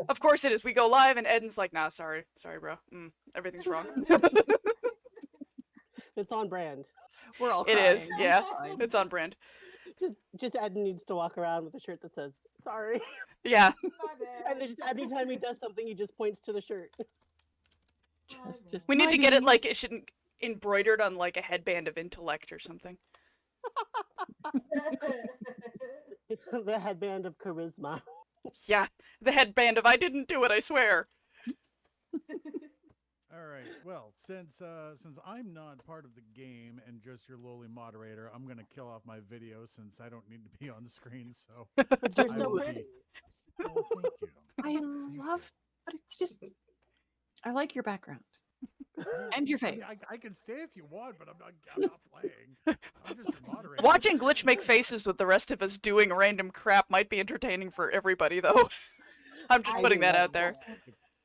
Of course it is. We go live and Eden's like, nah, sorry, bro. Everything's wrong. It's on brand. We're all It crying. is, yeah. It's on brand. Just Eden needs to walk around with a shirt that says "sorry," Yeah. My bad. and then just anytime he does something, he just points to the shirt. Just We need my to get it bee. like it should embroidered on like a headband of intellect or something. The headband of charisma. Yeah, the headband of I didn't do it, I swear. All right. Well, since I'm not part of the game and just your lowly moderator, I'm gonna kill off my video since I don't need to be on the screen. So But you're I so will pretty. Oh, thank you. I love, but it's just, I like your background and your I, face. mean, I can stay if you want, but I'm not playing. I'm just your moderator. Watching Glitch make faces with the rest of us doing random crap might be entertaining for everybody, though. I'm just I putting that love out there.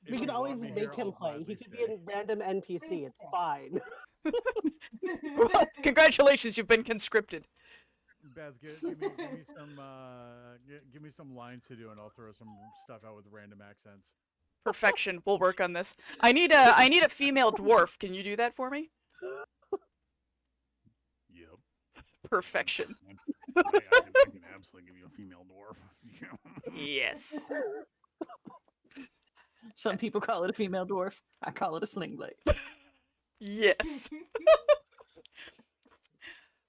If We you could want always me make here, him I'll play. He gladly could stay. be a random NPC. It's fine. Well, congratulations, you've been conscripted. Beth, give me some lines to do, and I'll throw some stuff out with random accents. Perfection. We'll work on this. I need a female dwarf. Can you do that for me? Yep. Perfection. I can absolutely give you a female dwarf. Yes. Some people call it a female dwarf. I call it a sling blade. Yes.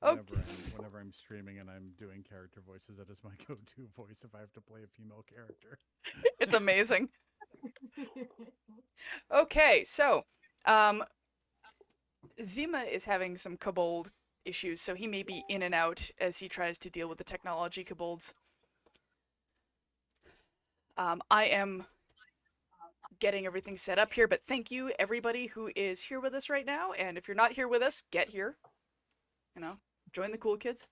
Whenever I'm streaming and I'm doing character voices, that is my go-to voice if I have to play a female character. It's amazing. Okay, so Zima is having some kobold issues, so he may be in and out as he tries to deal with the technology kobolds. I am getting everything set up here, but thank you everybody who is here with us right now, and if you're not here with us, get here. You know, join the cool kids.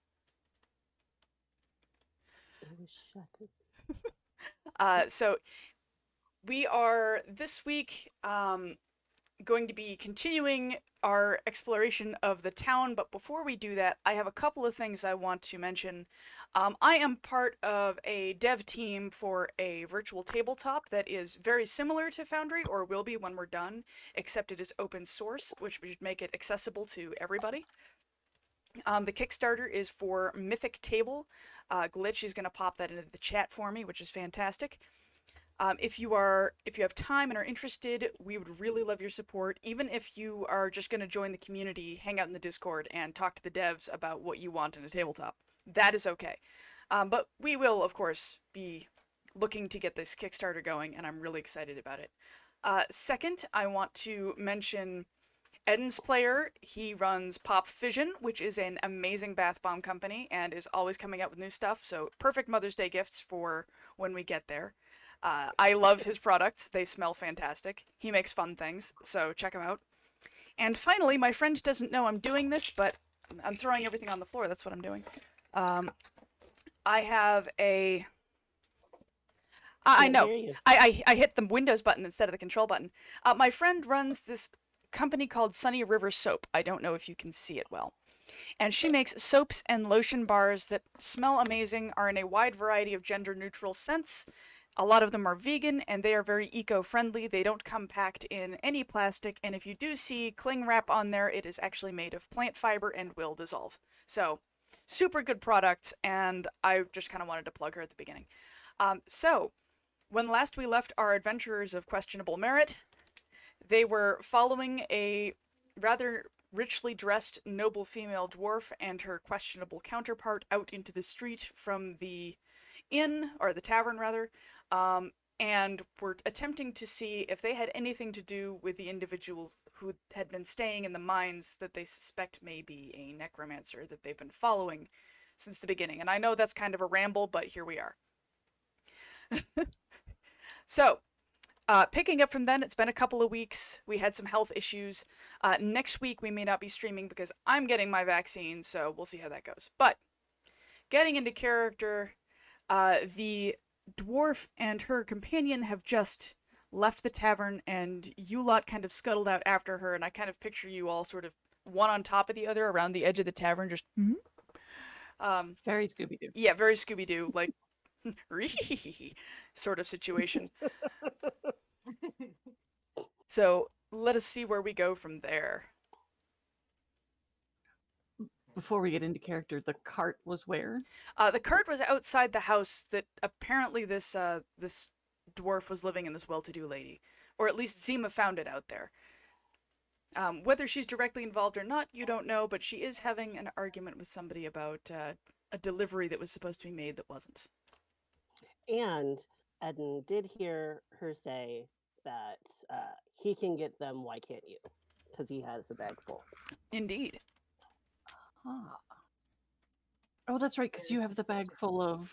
So we are this week going to be continuing our exploration of the town, but before we do that, I have a couple of things I want to mention. I am part of a dev team for a virtual tabletop that is very similar to Foundry, or will be when we're done, except it is open source, which should make it accessible to everybody. The Kickstarter is for Mythic Table. Glitch is going to pop that into the chat for me, which is fantastic. If you have time and are interested, we would really love your support. Even if you are just going to join the community, hang out in the Discord, and talk to the devs about what you want in a tabletop, that is okay. But we will, of course, be looking to get this Kickstarter going, and I'm really excited about it. Second, I want to mention Eden's player. He runs Pop Fission, which is an amazing bath bomb company and is always coming out with new stuff, so perfect Mother's Day gifts for when we get there. I love his products. They smell fantastic. He makes fun things, so check him out. And finally, my friend doesn't know I'm doing this, but I'm throwing everything on the floor. That's what I'm doing. I have a... I know. I hit the Windows button instead of the control button. My friend runs this company called Sunny River Soap. I don't know if you can see it well. And she makes soaps and lotion bars that smell amazing, are in a wide variety of gender-neutral scents. A lot of them are vegan, and they are very eco-friendly. They don't come packed in any plastic, and if you do see cling wrap on there, it is actually made of plant fiber and will dissolve. So, super good products, and I just kind of wanted to plug her at the beginning. So, when last we left our adventurers of questionable merit, they were following a rather richly dressed noble female dwarf and her questionable counterpart out into the street from the inn, or the tavern rather, and were attempting to see if they had anything to do with the individual who had been staying in the mines that they suspect may be a necromancer that they've been following since the beginning. And I know that's kind of a ramble, but here we are. So, picking up from then, it's been a couple of weeks. We had some health issues. Next week we may not be streaming because I'm getting my vaccine, so we'll see how that goes. But, getting into character, the dwarf and her companion have just left the tavern, and you lot kind of scuttled out after her, and I kind of picture you all sort of one on top of the other around the edge of the tavern, just Very Scooby-Doo. yeah, very Scooby-Doo, like sort of situation. So let us see where we go from there. Before we get into character, the cart was where? The cart was outside the house that apparently this dwarf was living in, this well-to-do lady, or at least Zima found it out there. Whether she's directly involved or not, you don't know, but she is having an argument with somebody about a delivery that was supposed to be made that wasn't. And Eden did hear her say that he can get them, why can't you? Because he has a bag full. Indeed. Ah. Oh, that's right, because you have the bag full of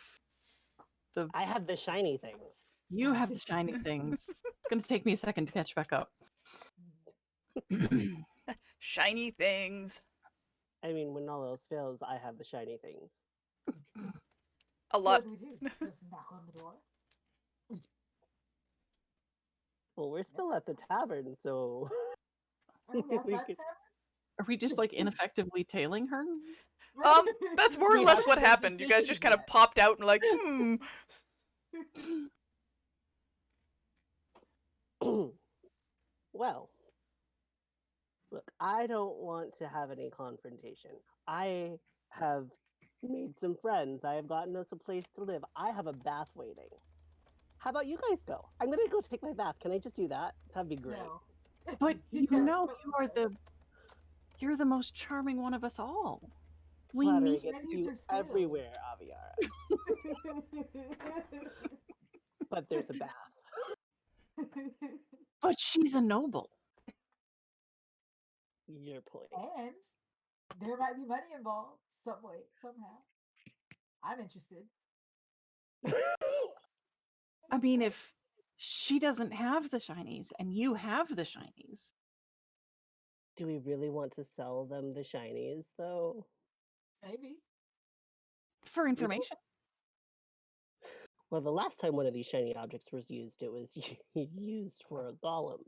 the. I have the shiny things. You have the shiny things. It's going to take me a second to catch back up. Shiny things. I mean, when all else fails, I have the shiny things. A lot. So what do we do? Just knock on the door? Well, we're still at the tavern, so Are we We outside could- Are we just like ineffectively tailing her? town? That's more or We less have what to make happened. You guys just kind of decisions popped out and like, well, look, I don't want to have any confrontation. I have made some friends. I have gotten us a place to live. I have a bath waiting. How about you guys go? I'm gonna go take my bath. Can I just do that? That'd be great. No. But you Yes, know but you are yes. you're the most charming one of us all. We Flattery need gets Use you your skills. everywhere, Aviara. But there's a bath. but she's a noble. Your point. And there might be money involved some way, somehow. I'm interested. I mean, if she doesn't have the shinies and you have the shinies, Do we really want to sell them the shinies, though? Maybe. for information. Well, the last time one of these shiny objects was used, it was used for a golem.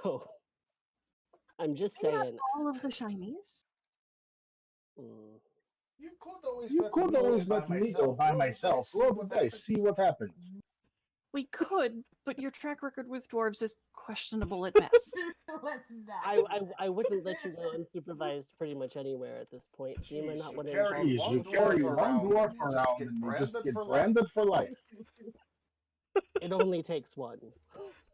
So, I'm just You have saying. all of the shinies. mm, You could always You let could me go always by let me myself. go by Roll the myself. dice, Roll the dice, see what happens. We could, but your track record with dwarves is questionable at best. Let's not. I, do I, that. I wouldn't let you go unsupervised pretty much anywhere at this point. You might Jeez, not you want to carry involve Jeez, one you me. carry dwarf one around dwarf and you just around get and you just branded get for branded life. for life. It only takes one.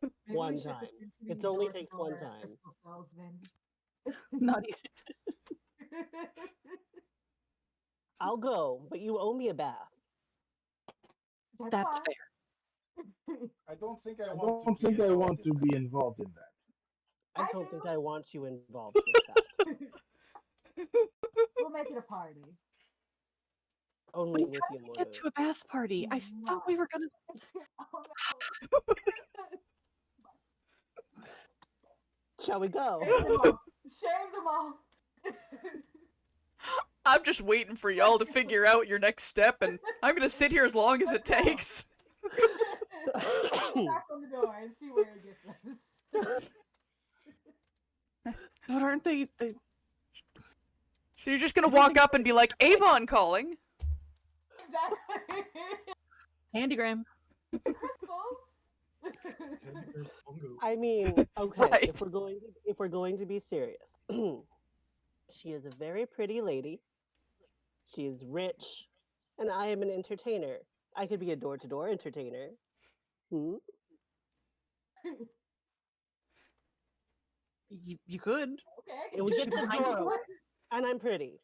Maybe we one should time. continue It only door to takes one door time. crystal salesman. Not even. I'll go, but you owe me a bath. That's fine. fair. I don't think I I want don't to be think I want involved to in be involved in that. I I don't think do. I want you involved with that. We'll make it a party. Only Wait, with how you, did we get Mordor. to a bath party? I thought we were gonna. Oh no. Shall we go? Shave them off. Shave them off. I'm just waiting for y'all to figure out your next step, and I'm gonna sit here as long as it takes. Knock on the door and see where it gets us. But aren't they? So you're just gonna walk up and be like, Avon calling. Exactly. Handygram. Crystals. I mean, okay, Right. if we're going to be serious, she is a very pretty lady. She is rich, and I am an entertainer. I could be a door-to-door entertainer. Hmm? You could. Okay. And we get the Behind door you. open, and I'm pretty.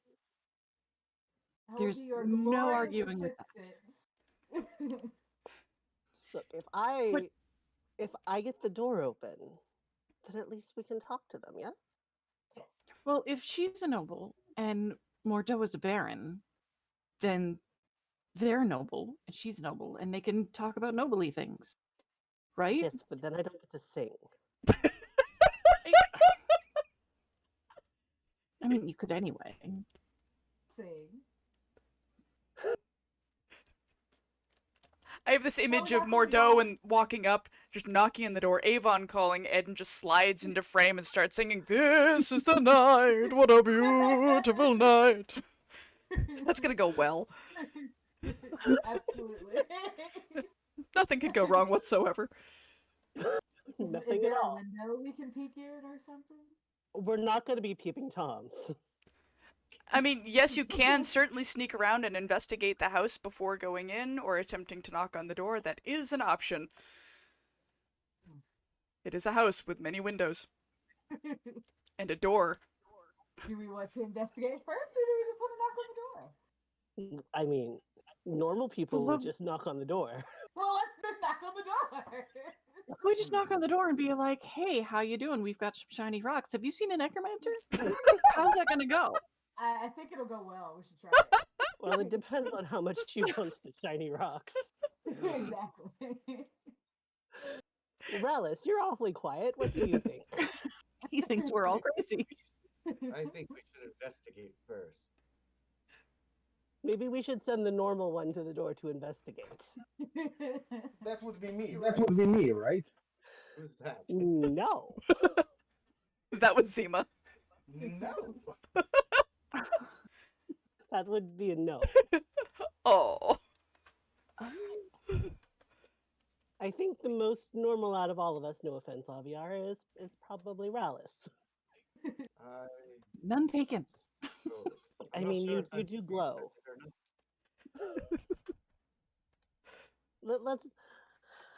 I will There's be your no glorious arguing with that. assistant. Look, But- if I get the door open, then at least we can talk to them. Yes. Yes. Well, if she's a noble and Mordo is a baron, then they're noble and she's noble, and they can talk about nobly things, right? Yes, but then I don't get to sing. I mean, you could anyway. Sing. I have this image of knock on the Mordo door. and walking up, just knocking on the door, Avon calling, Eden just slides into frame and starts singing, "This is the night, what a beautiful night." That's gonna go well. Absolutely. Nothing could go wrong whatsoever. Nothing is at there a all. window we can peek in or something? We're not going to be peeping toms. I mean, yes, you can certainly sneak around and investigate the house before going in or attempting to knock on the door. That is an option. It is a house with many windows and a door. Do we want to investigate first, or do we just want to knock on the door? I mean, normal people Well, would just knock on the door. Well, let's then knock on the door. we just knock on the door and be like, "Hey, how you doing? We've got some shiny rocks. Have you seen a necromancer? How's that gonna go?" I think it'll go well. We should try it. Well, it depends on how much she wants the shiny rocks. Exactly. Relish, you're awfully quiet. What do you think? He thinks we're all crazy. I think we should investigate first. Maybe we should send the normal one to the door to investigate. That would be me. That would be me, right? Who's that? No. That was Zima. No. That would be a no. Oh. I think the most normal out of all of us, no offense, Aviar, is probably Rallis. I None taken. oh, I I'm not mean, sure you if I'm do glow. infected or not. Let's.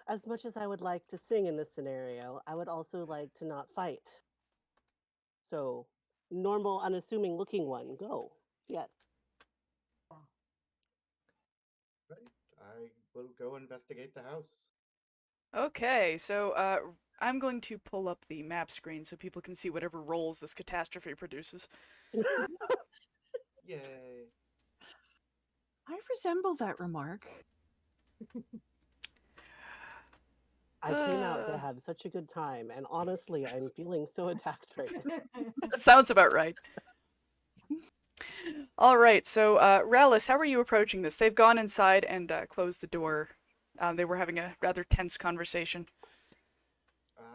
As much as I would like to sing in this scenario, I would also like to not fight. So, normal, unassuming looking one, go. Yes. Right. I will go investigate the house. Okay, so I'm going to pull up the map screen so people can see whatever rolls this catastrophe produces. Yay. I resemble that remark. I came out to have such a good time, and honestly, I'm feeling so attacked right now. That sounds about right. All right, so Rallis, how are you approaching this? They've gone inside and closed the door. They were having a rather tense conversation.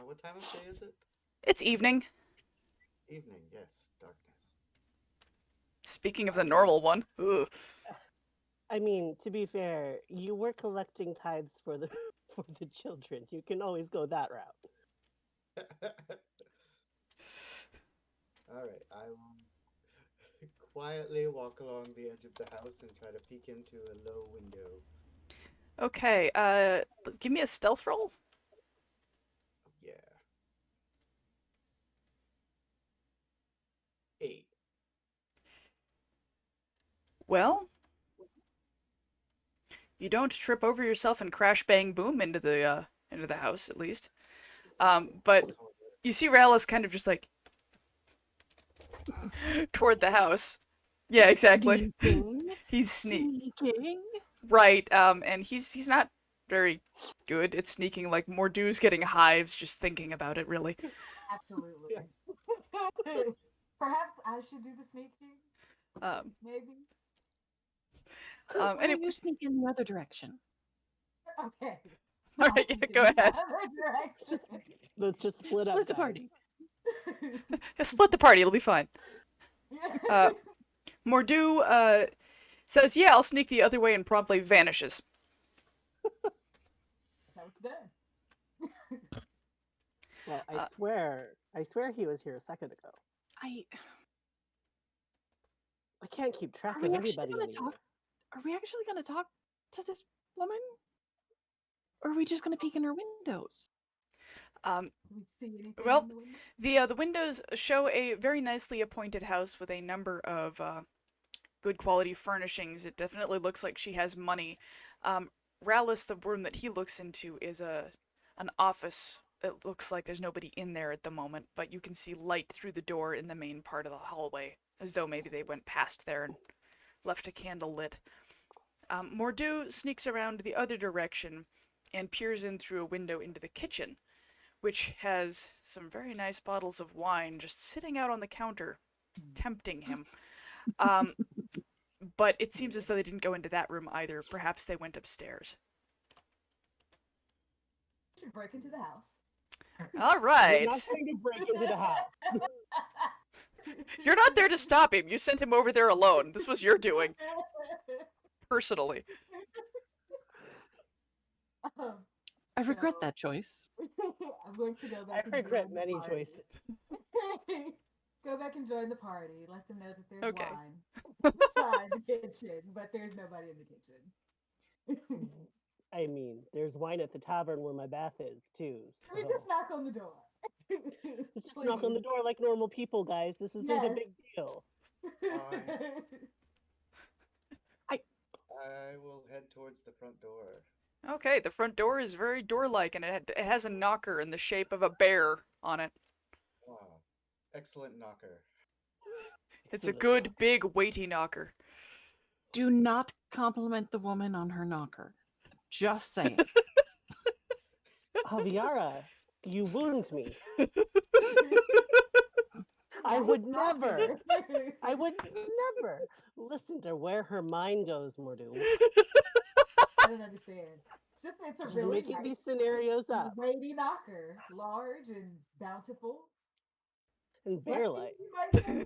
What time of day is it? It's evening. Evening, yes. Darkness. Speaking of the normal one. Ugh. I mean, to be fair, you were collecting tithes for the for the children. You can always go that route. Alright, I will quietly walk along the edge of the house and try to peek into a low window. Okay, give me a stealth roll. Yeah. 8. Well, you don't trip over yourself and crash bang boom into the house, at least. But you see Rallis kind of just like toward the house. Yeah, exactly. Sneaking. He's Sneaking. right, and he's not very good at sneaking. Like Mordu's getting hives just thinking about it, really. Absolutely. Perhaps I should do the sneaking. Maybe. Why don't Anyway, you sneak in the other direction? Okay. all I'll right, yeah, sneak go in the ahead. other direction. Let's just split up. Split the guys. party. Yeah, split the party. It'll be fine. Mordu says, "Yeah, I'll sneak the other way," and promptly vanishes. That's how it's done. Well, I swear he was here a second ago. I can't keep track Are of we actually anybody gonna anymore. talk? Are we actually gonna talk to this woman? Or are we just gonna peek in her windows? Do we see anything Well, in the window? the windows show a very nicely appointed house with a number of good quality furnishings. It definitely looks like she has money. Rallis, the room that he looks into, is an office. It looks like there's nobody in there at the moment, but you can see light through the door in the main part of the hallway, as though maybe they went past there and left a candle lit. Mordu sneaks around the other direction and peers in through a window into the kitchen, which has some very nice bottles of wine just sitting out on the counter, tempting him. But it seems as though they didn't go into that room either. Perhaps they went upstairs. We should break into the house. All We're right. not going to break into the house. You're not there to stop him. You sent him over there alone. This was your doing, personally. I regret So- that choice. I'm going to go I back and regret join many the party. choices. Go back and join the party. Let them know that there's Okay. wine inside the kitchen, but there's nobody in the kitchen. I mean, there's wine at the tavern where my bath is too. We So just knock on the door. let's just knock on the door like normal people, guys. This isn't a Yes. big deal. I will head towards the front door. Okay, the front door is very door-like, and it has a knocker in the shape of a bear on it. Wow. Excellent knocker. It's a Excellent good, knock. big, weighty knocker. Do not compliment the woman on her knocker. Just saying. Javiera, you wound me. I Right, would knocker. never. I would never listen to where her mind goes, Mordu. I don't understand. It's just it's a She's really making nice, these scenarios up weighty knocker, large and bountiful. and What bear-like. you might say?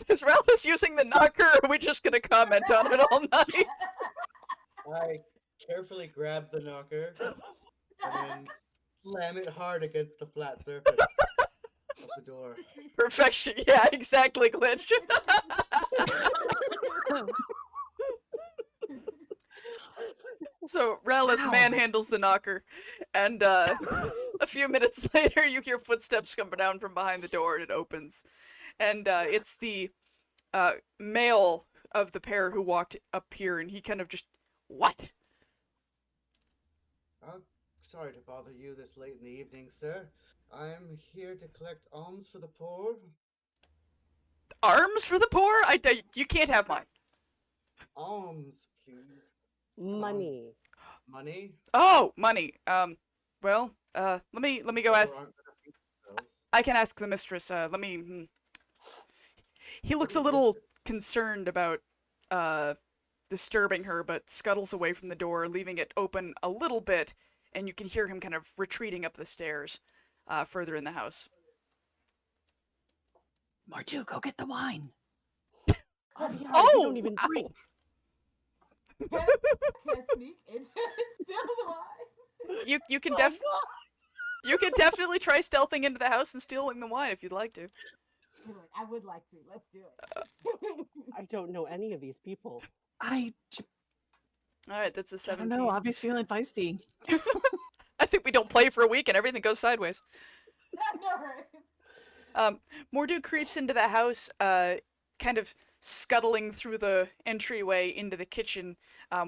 Is Ralphus using the knocker, or are we just gonna comment on it all night? I carefully grab the knocker and then slam it hard against the flat surface of the door. Perfection. Yeah, exactly, Glitch. So Ralphus Wow. manhandles the knocker, and a few minutes later, you hear footsteps come down from behind the door, and it opens, and it's the male of the pair who walked up here, and he kind of just, what? Sorry to bother you this late in the evening, sir. I'm here to collect alms for the poor. Arms for the poor? You can't have mine. Alms, please. Money. Money? Oh, money. Well, let me go ask. Poor aren't gonna feed themselves. I can ask the mistress. Let me. He looks a little concerned about disturbing her, but scuttles away from the door, leaving it open a little bit, and you can hear him kind of retreating up the stairs, further in the house. Martu, go get the wine. Javiera, you Oh, don't even wow. drink. Can I sneak into still the line? You can Oh, you can definitely try stealthing into the house and stealing the wine if you'd like to. I would like to. Let's do it. I don't know any of these people. I All right, that's a don't 17. know. Obvious feeling feisty. I think we don't play for a week and everything goes sideways. I know, right? Mordu creeps into the house, kind of scuttling through the entryway into the kitchen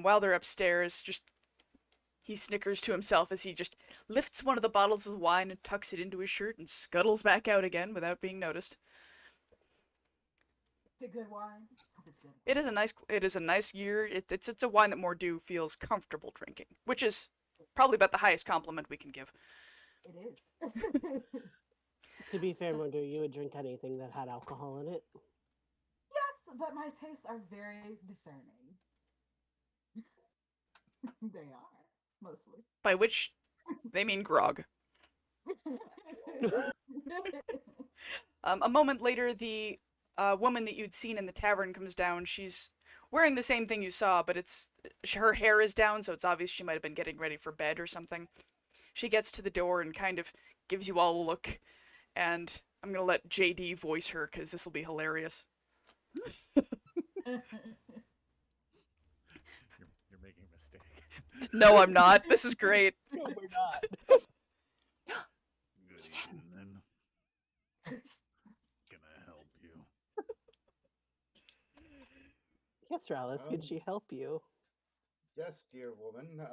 while they're upstairs. He snickers to himself as he just lifts one of the bottles of wine and tucks it into his shirt and scuttles back out again without being noticed. It's a good wine. Hope it's good. It is a nice year. It's a wine that Mordu feels comfortable drinking, which is probably about the highest compliment we can give. It is. To be fair, Mordu, you would drink anything that had alcohol in it. Yes, but my tastes are very discerning. They are, mostly. By which they mean grog. A moment later, the woman that you'd seen in the tavern comes down. She's wearing the same thing you saw, but her hair is down, so it's obvious she might have been getting ready for bed or something. She gets to the door and kind of gives you all a look, and I'm gonna let JD voice her because this will be hilarious. You're making a mistake. No, I'm not. This is great. No, we're not. Good evening. Can I help you? Yes, Rallis, can she help you? Yes, dear woman.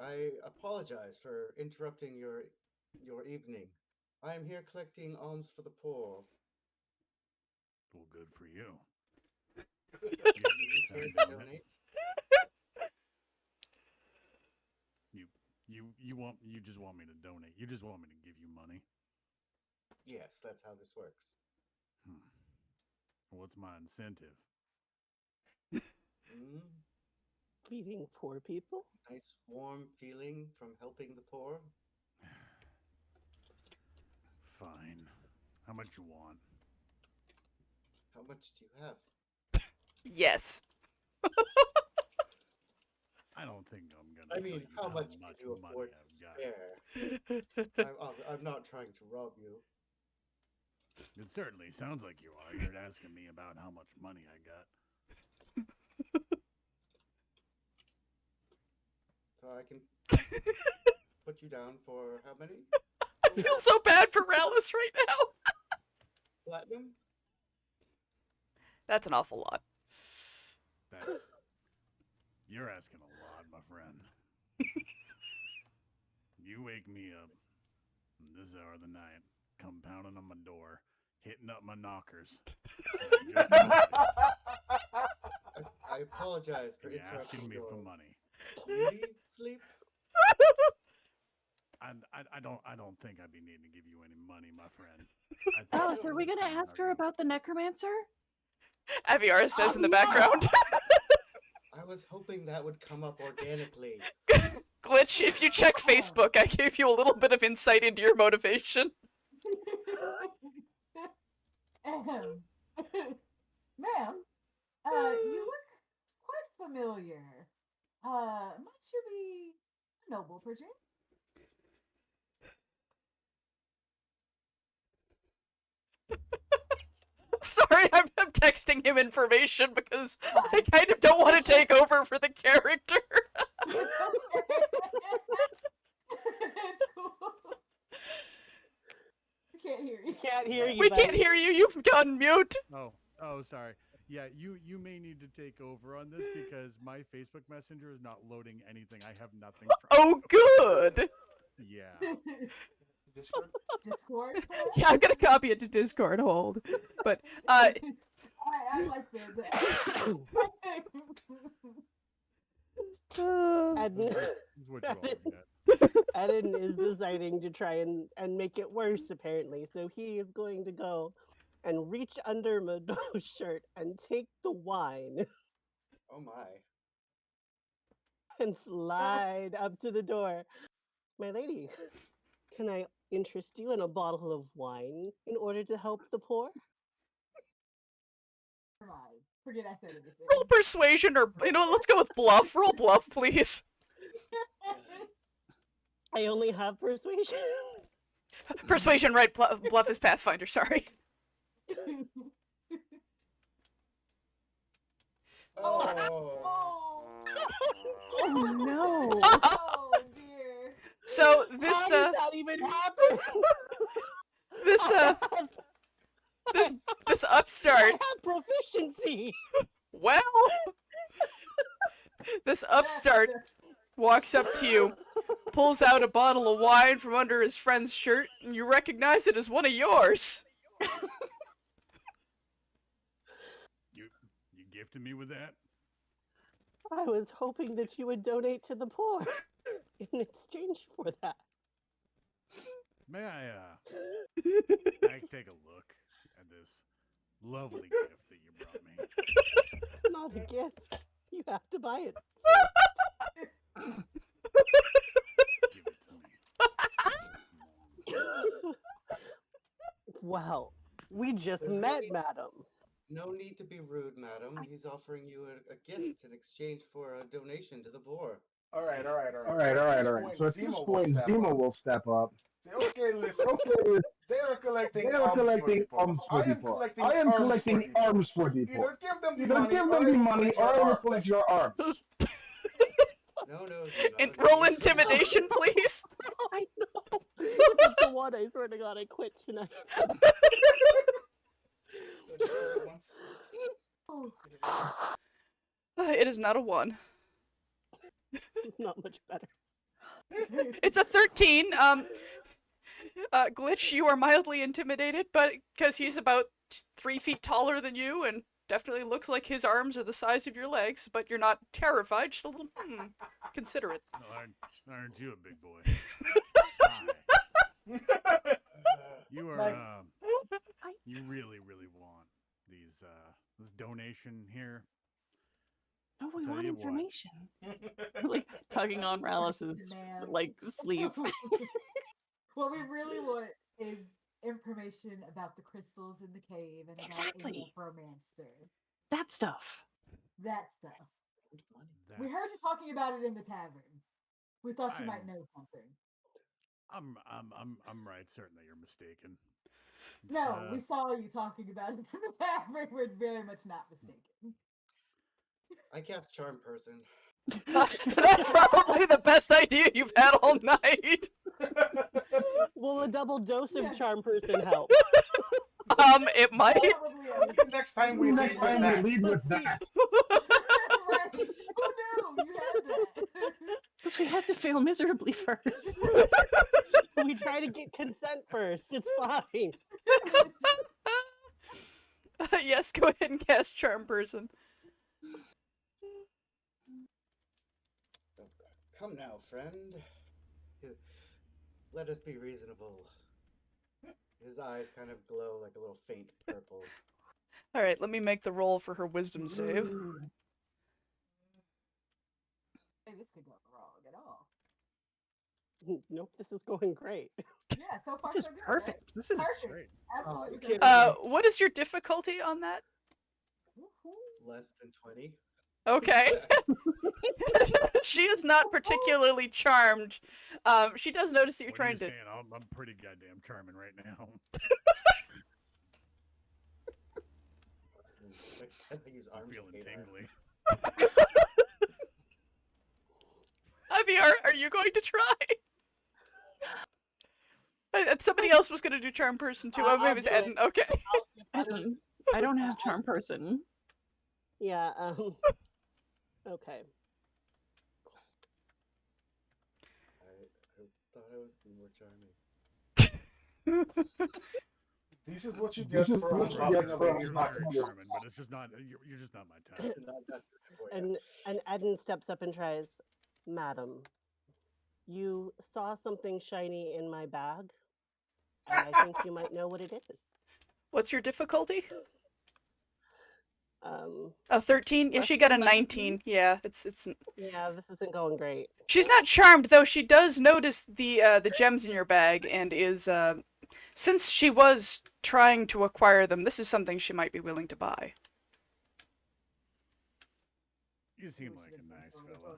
I apologize for interrupting your evening. I am here collecting alms for the poor. Well, good for you. Care to donate? You just want me to donate. You just want me to give you money. Yes, that's how this works. What's my incentive? Mm, Feeding poor people? nice warm feeling from helping the poor. Fine. How much you want? How much do you have? Yes. I don't think I'm gonna. I mean, tell how you much how can much you money afford I've to got. spare? I'm not trying to rob you. It certainly sounds like you are. You're asking me about how much money I got. So I can put you down for how many? I feel so bad for Rallis right now. Platinum? That's an awful lot. That's. You're asking a lot, my friend. You wake me up this hour of the night, come pounding on my door, hitting up my knockers. Just I apologize for and you're interrupting asking me your for money. beauty sleep. I don't think I'd be needing to give you any money, my friend. Alice, are we gonna ask her about the necromancer? Aviara says in the background. I was hoping that would come up organically. Glitch, if you check Facebook, I gave you a little bit of insight into your motivation. Ma'am, you look quite familiar. Might you be a noble, perchance? Sorry, I'm texting him information because I kind of don't want to take over for the character. It's okay. It's cool. We can't hear you. Can't hear you. We buddy. can't hear you. You've gone mute. Oh, sorry. Yeah, you may need to take over on this because my Facebook Messenger is not loading anything. I have nothing from Oh, good. Yeah. Discord? Discord? Yeah, I'm gonna copy it to Discord. Hold. But I like that. Eden, This is what you all get. Eden is deciding to try and make it worse, apparently. So he is going to go and reach under Mado's shirt and take the wine Oh my. and slide up to the door. My lady, can I interest you in a bottle of wine in order to help the poor? Never mind. Forget I said anything. roll persuasion, or let's go with bluff. Roll bluff, please. I only have persuasion. Persuasion, right? Bluff is Pathfinder. Sorry. Oh. Oh no! Oh dear. So this How did that even happen? this this upstart. I have proficiency. Well, this upstart walks up to you, pulls out a bottle of wine from under his friend's shirt, and you recognize it as one of yours. You gifted me with that? I was hoping that you would donate to the poor in exchange for that. May I take a look at this lovely gift that you brought me? It's not a gift. You have to buy it. Give it to me. Well, we just There's met, really- madam. No need to be rude, madam. He's offering you a gift in exchange for a donation to the poor. All right. All right. So at this point, Zima will step up. Say, okay, listen. Okay, They are collecting they are collecting alms for alms the for poor. people. I am collecting arms for people. Either give them the Either money, give them the money or I will arms. collect your arms. No, Zima. And you roll need to- intimidation, please. I know. If it's the one, I swear to God, I quit tonight. Oh, It is not a 1. It's not much better. It's a 13. Glitch, you are mildly intimidated, but because he's about 3 feet taller than you and definitely looks like his arms are the size of your legs, but you're not terrified, just a little, considerate. No, aren't you a big boy? Hi. You are, Like- you really want this donation here? No, we Tell want you what. information. Like tugging on Rallis's Ma'am. sleeve. What we really want is information about the crystals in the cave and about Exactly. a necromancer. That stuff. That stuff. that. We heard you talking about it in the tavern. We thought you might I'm- know something. I'm right. Certainly, you're mistaken. It's, No, we saw you talking about it in the tavern. We're very much not mistaken. I cast Charm Person. That's probably the best idea you've had all night. Will a double dose of Yeah. Charm Person help? It might. Probably Next time we Next lead time with we that. lead with that. right. Who knew you had that? Because we have to fail miserably first. We try to get consent first. It's fine. Yes, go ahead and cast Charm Person. Come now, friend. Let us be reasonable. His eyes kind of glow like a little faint purple. All right, let me make the roll for her wisdom save. Hey, this could go wrong at all. Nope, this is going great. Yeah, so far This is so good. right? perfect. This is Perfect. great. Absolutely. you kidding perfect. me? What is your difficulty on that? Less than 20. Okay. She is not particularly charmed. She does notice that you're What are you trying to. saying? I'm pretty goddamn charming right now. I use I'm arms feeling to hate her. tingly. Ivy, are you going to try? Somebody else was going to do Charm Person too. Oh, maybe I'll it was do Eden. it. Okay. I don't have Charm Person. Yeah, okay. I thought I was being more charming. This is what you get This is for what you unlocking get a for lady's You're mind. very charming, but it's just not. You're just not my type. And Eden steps up and tries, Madam, you saw something shiny in my bag, and I think you might know what it is. What's your difficulty? 13. Yeah, less she got a than 19. Yeah, it's. Yeah, this isn't going great. She's not charmed though. She does notice the gems in your bag and is since she was trying to acquire them, this is something she might be willing to buy. You seem like a nice fella.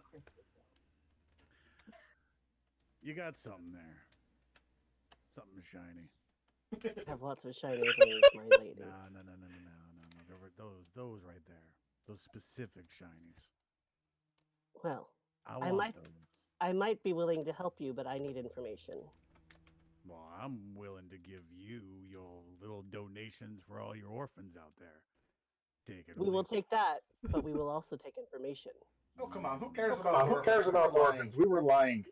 You got something there. Something shiny. I have lots of shiny things, my lady. No. There were those right there. Those specific shinies. Well, I I want might- those. I might be willing to help you, but I need information. Well, I'm willing to give you your little donations for all your orphans out there. Take it. We will take that, but we will also take information. Oh, come on. Who cares about Who cares about orphans? We were lying.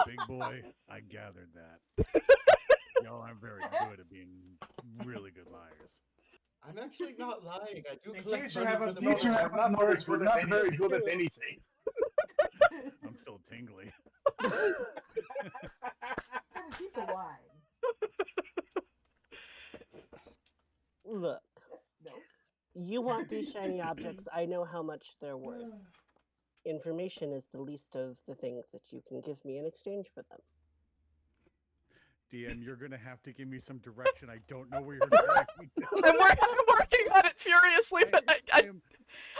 Big boy, I gathered that. Y'all aren't very good at being really good liars. I'm actually not lying. I do In collect case you money for haven't the noticed, military. I'm not very good at anything. very good at anything. I'm still tingly. Gotta keep the wine. Look, Yes, no. you want these shiny objects. I know how much they're worth. Information is the least of the things that you can give me in exchange for them. DM, you're gonna have to give me some direction. I don't know where you're going. I'm working on it furiously, but I'm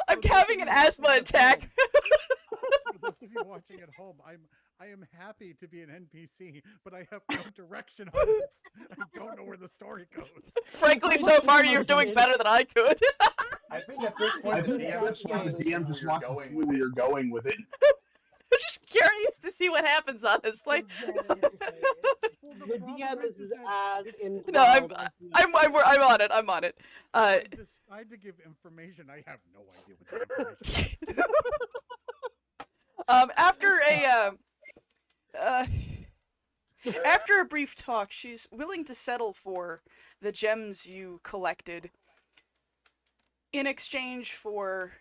for those having of an you watching asthma at attack. home- For those of you watching at home, I am happy to be an NPC, but I have no direction on it. I don't know where the story goes. Frankly, so far you're doing better than I could. I think at this I point, the think DM at just this point wants the to see DM where just you're wants to see going where with it. you're going with it. I'm just curious to see what happens, honestly. The DM is as enthralled. No, I'm as you. I'm on it. I'm on it. I decide to give information. I have no idea what the information is. After a brief talk, she's willing to settle for the gems you collected in exchange for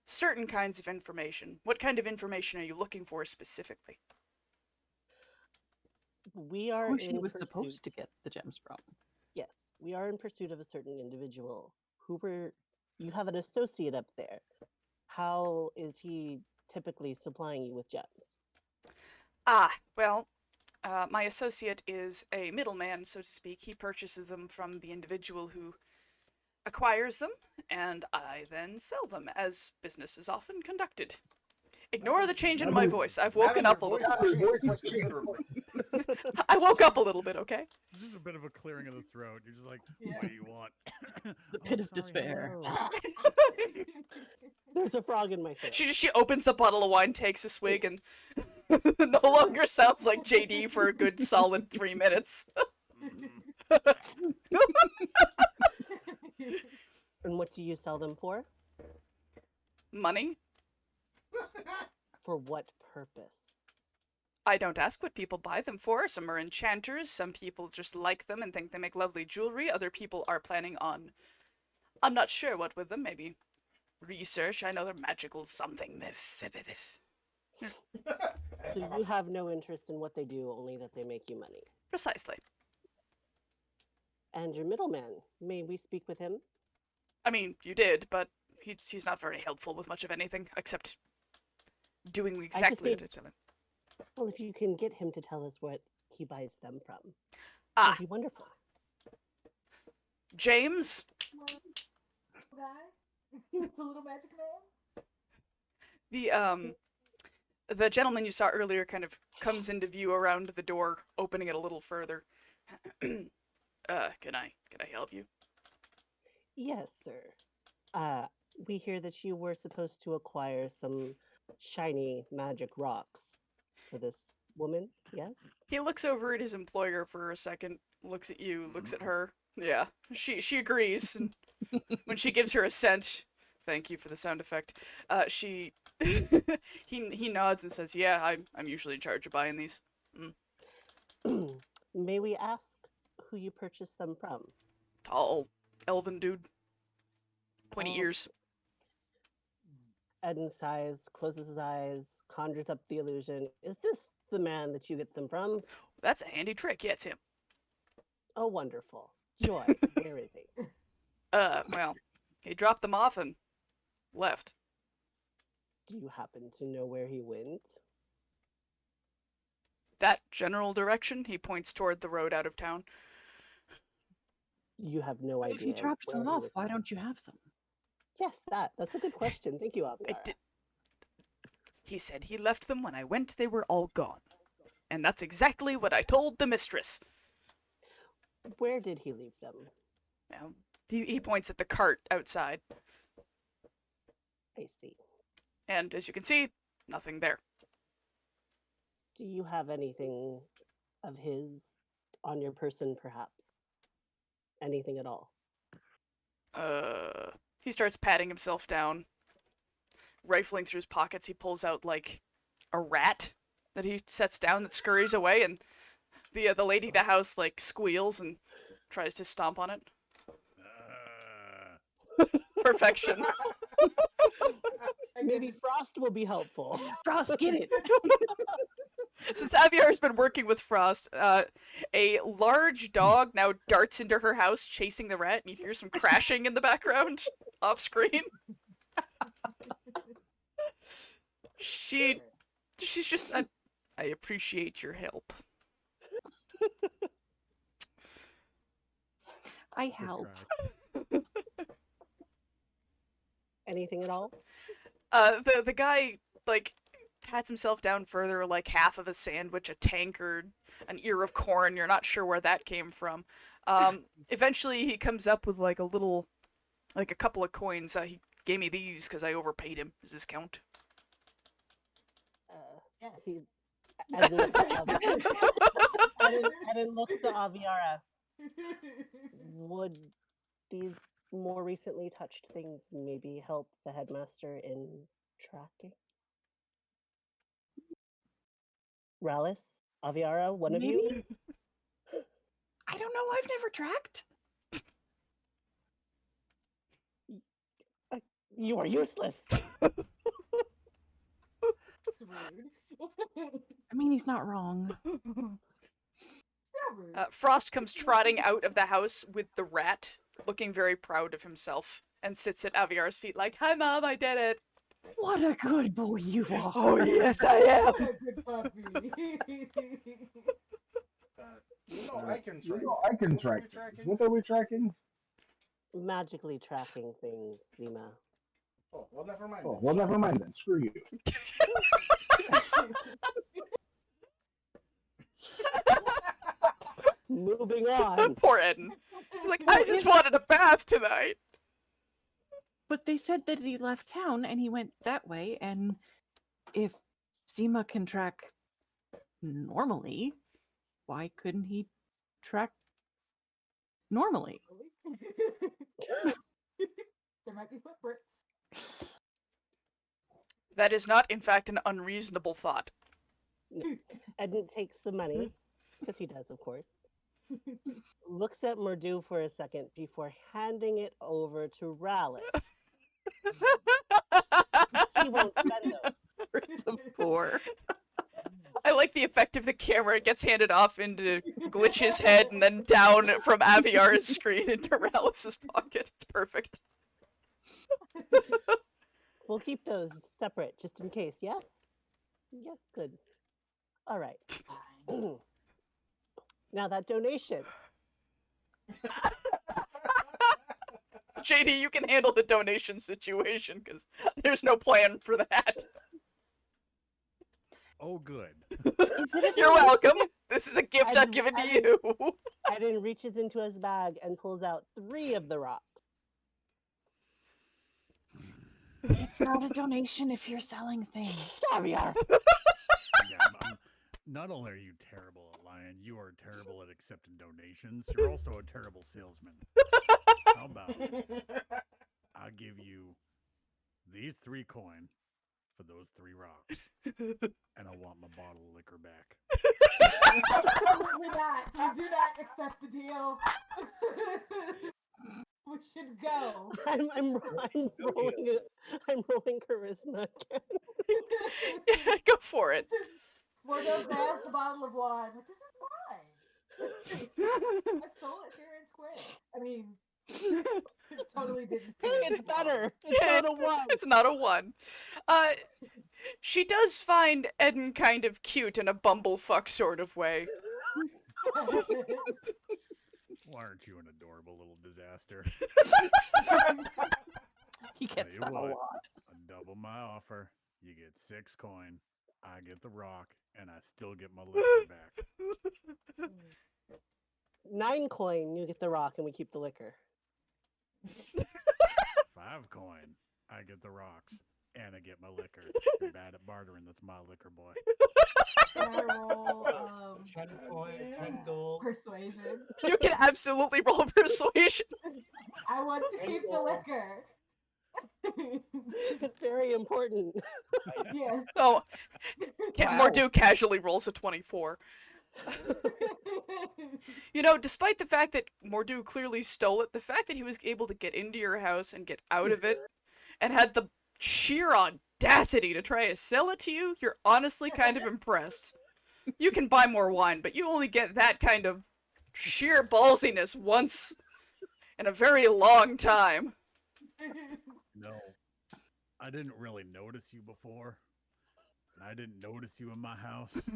certain kinds of information. What kind of information are you looking for specifically? We are Who she in was pursuit. supposed to get the gems from. Yes, we are in pursuit of a certain individual. You have an associate up there. How is he typically supplying you with gems? Well, my associate is a middleman, so to speak. He purchases them from the individual who acquires them, and I then sell them, as business is often conducted. Ignore the change in my voice. I've woken up a little. I woke up a little bit, okay? This is a bit of a clearing of the throat. You're just like, Yeah. what do you want? The pit of sorry, despair. Oh, there's a frog in my throat. She opens the bottle of wine, takes a swig, and no longer sounds like JD for a good solid 3 minutes. And what do you sell them for? Money? For what purpose? I don't ask what people buy them for. Some are enchanters, some people just like them and think they make lovely jewelry, other people are planning on... I'm not sure what with them, maybe research. I know they're magical something. So you have no interest in what they do, only that they make you money. Precisely. And your middleman, may we speak with him? I mean, you did, but he's not very helpful with much of anything, except doing exactly what I tell him. Well, if you can get him to tell us what he buys them from, Ah, that'd be wonderful. James? Guy? The little magic man? The gentleman you saw earlier kind of comes into view around the door, opening it a little further. Can I help you? Yes, sir. We hear that you were supposed to acquire some shiny magic rocks for this woman, yes? He looks over at his employer for a second, looks at you, looks at her. Yeah, she agrees, and when she gives her assent, thank you for the sound effect, he nods and says, yeah, I'm usually in charge of buying these. May we ask who you purchased them from? Tall, elven dude. Pointy Oh. ears. Eden sighs, closes his eyes, conjures up the illusion. Is this the man that you get them from? That's a handy trick, yeah, it's him. Oh, wonderful. Joy, where is he? Well, he dropped them off and left. Do you happen to know where he went? That general direction, he points toward the road out of town. You have no If idea. he dropped where them he off, was why going. don't you have them? Yes, that's a good question. Thank you, Abigail. He said he left them when I went, they were all gone. And that's exactly what I told the mistress. Where did he leave them? Now, he points at the cart outside, I see. and as you can see, nothing there. Do you have anything of his on your person, perhaps? Anything at all? He starts patting himself down. Rifling through his pockets, he pulls out, like, a rat that he sets down that scurries away, and the lady of the house, like, squeals and tries to stomp on it. Perfection. Maybe Frost will be helpful. Frost, get it! Since Aviar's been working with Frost, a large dog now darts into her house chasing the rat, and you hear some crashing in the background off screen. She's just, I appreciate your help. I Good help. cry. Anything at all? The guy, like, pats himself down further, like half of a sandwich, a tankard, an ear of corn. You're not sure where that came from. Eventually he comes up with, like, a couple of coins. He gave me these because I overpaid him. Does this count? Yes. He, Eden looks to Aviara. Would these more recently touched things maybe help the headmaster in tracking? Ralis? Aviara? One of you? Maybe? I don't know. I've never tracked. You are useless! It's rude. I mean, he's not wrong. So rude. Frost comes trotting out of the house with the rat, looking very proud of himself, and sits at Aviar's feet like, "Hi, Mom, I did it." What a good boy you are. Oh, yes, I am. What a good puppy. I can track. I can track. What are we tracking? magically tracking things, Zima. Oh, well, never mind. Oh, then. well, never mind then. Screw you. Moving on. Poor Eden. He's like, Well, I just if- wanted a bath tonight. But they said that he left town and he went that way, and if Zima can track normally, why couldn't he track normally? There might be footprints. That is not, in fact, an unreasonable thought. Eden takes the money, because he does, of course. Looks at Murdu for a second before handing it over to Rallis. He won't spend those. So poor. I like the effect of the camera. It gets handed off into Glitch's head and then down from Aviar's screen into Rallis's pocket. It's perfect. We'll keep those separate just in case, yes? Yes, good. All right. Fine. Now that donation. JD, you can handle the donation situation because there's no plan for that. Oh, good. Is it a You're welcome. This is a gift I've given to you. Eden reaches into his bag and pulls out 3 of the rocks. It's not a donation if you're selling things. Caviar! Yeah, not only are you terrible at lying, you are terrible at accepting donations. You're also a terrible salesman. How about I give you these 3 coin for those 3 rocks, and I want my bottle of liquor back. Absolutely not. We do not accept the deal. We should go. I'm rolling charisma again. Go for it. Mordo grabs the bottle of wine. Like, this is wine. I stole it fair and square. I mean, totally didn't. Hey, it's better. It's not a 1. It's not a 1. She does find Eden kind of cute in a bumblefuck sort of way. Why aren't you an adorable little disaster? He gets Tell that you a what, lot. I double my offer. You get 6 coin. I get the rock, and I still get my liquor back. 9 coin, you get the rock and we keep the liquor. 5 coin. I get the rocks, and I get my liquor. You're bad at bartering. That's my liquor boy. Can I roll 10 coin, 10 gold. persuasion? You can absolutely roll persuasion. I want to keep the liquor. It's very important. Yes. Oh, Wow. Mordu casually rolls a 24. You know, despite the fact that Mordu clearly stole it, the fact that he was able to get into your house and get out of it and had the sheer audacity to try to sell it to you, you're honestly kind of impressed. You can buy more wine, but you only get that kind of sheer ballsiness once in a very long time. No, I didn't really notice you before. And I didn't notice you in my house.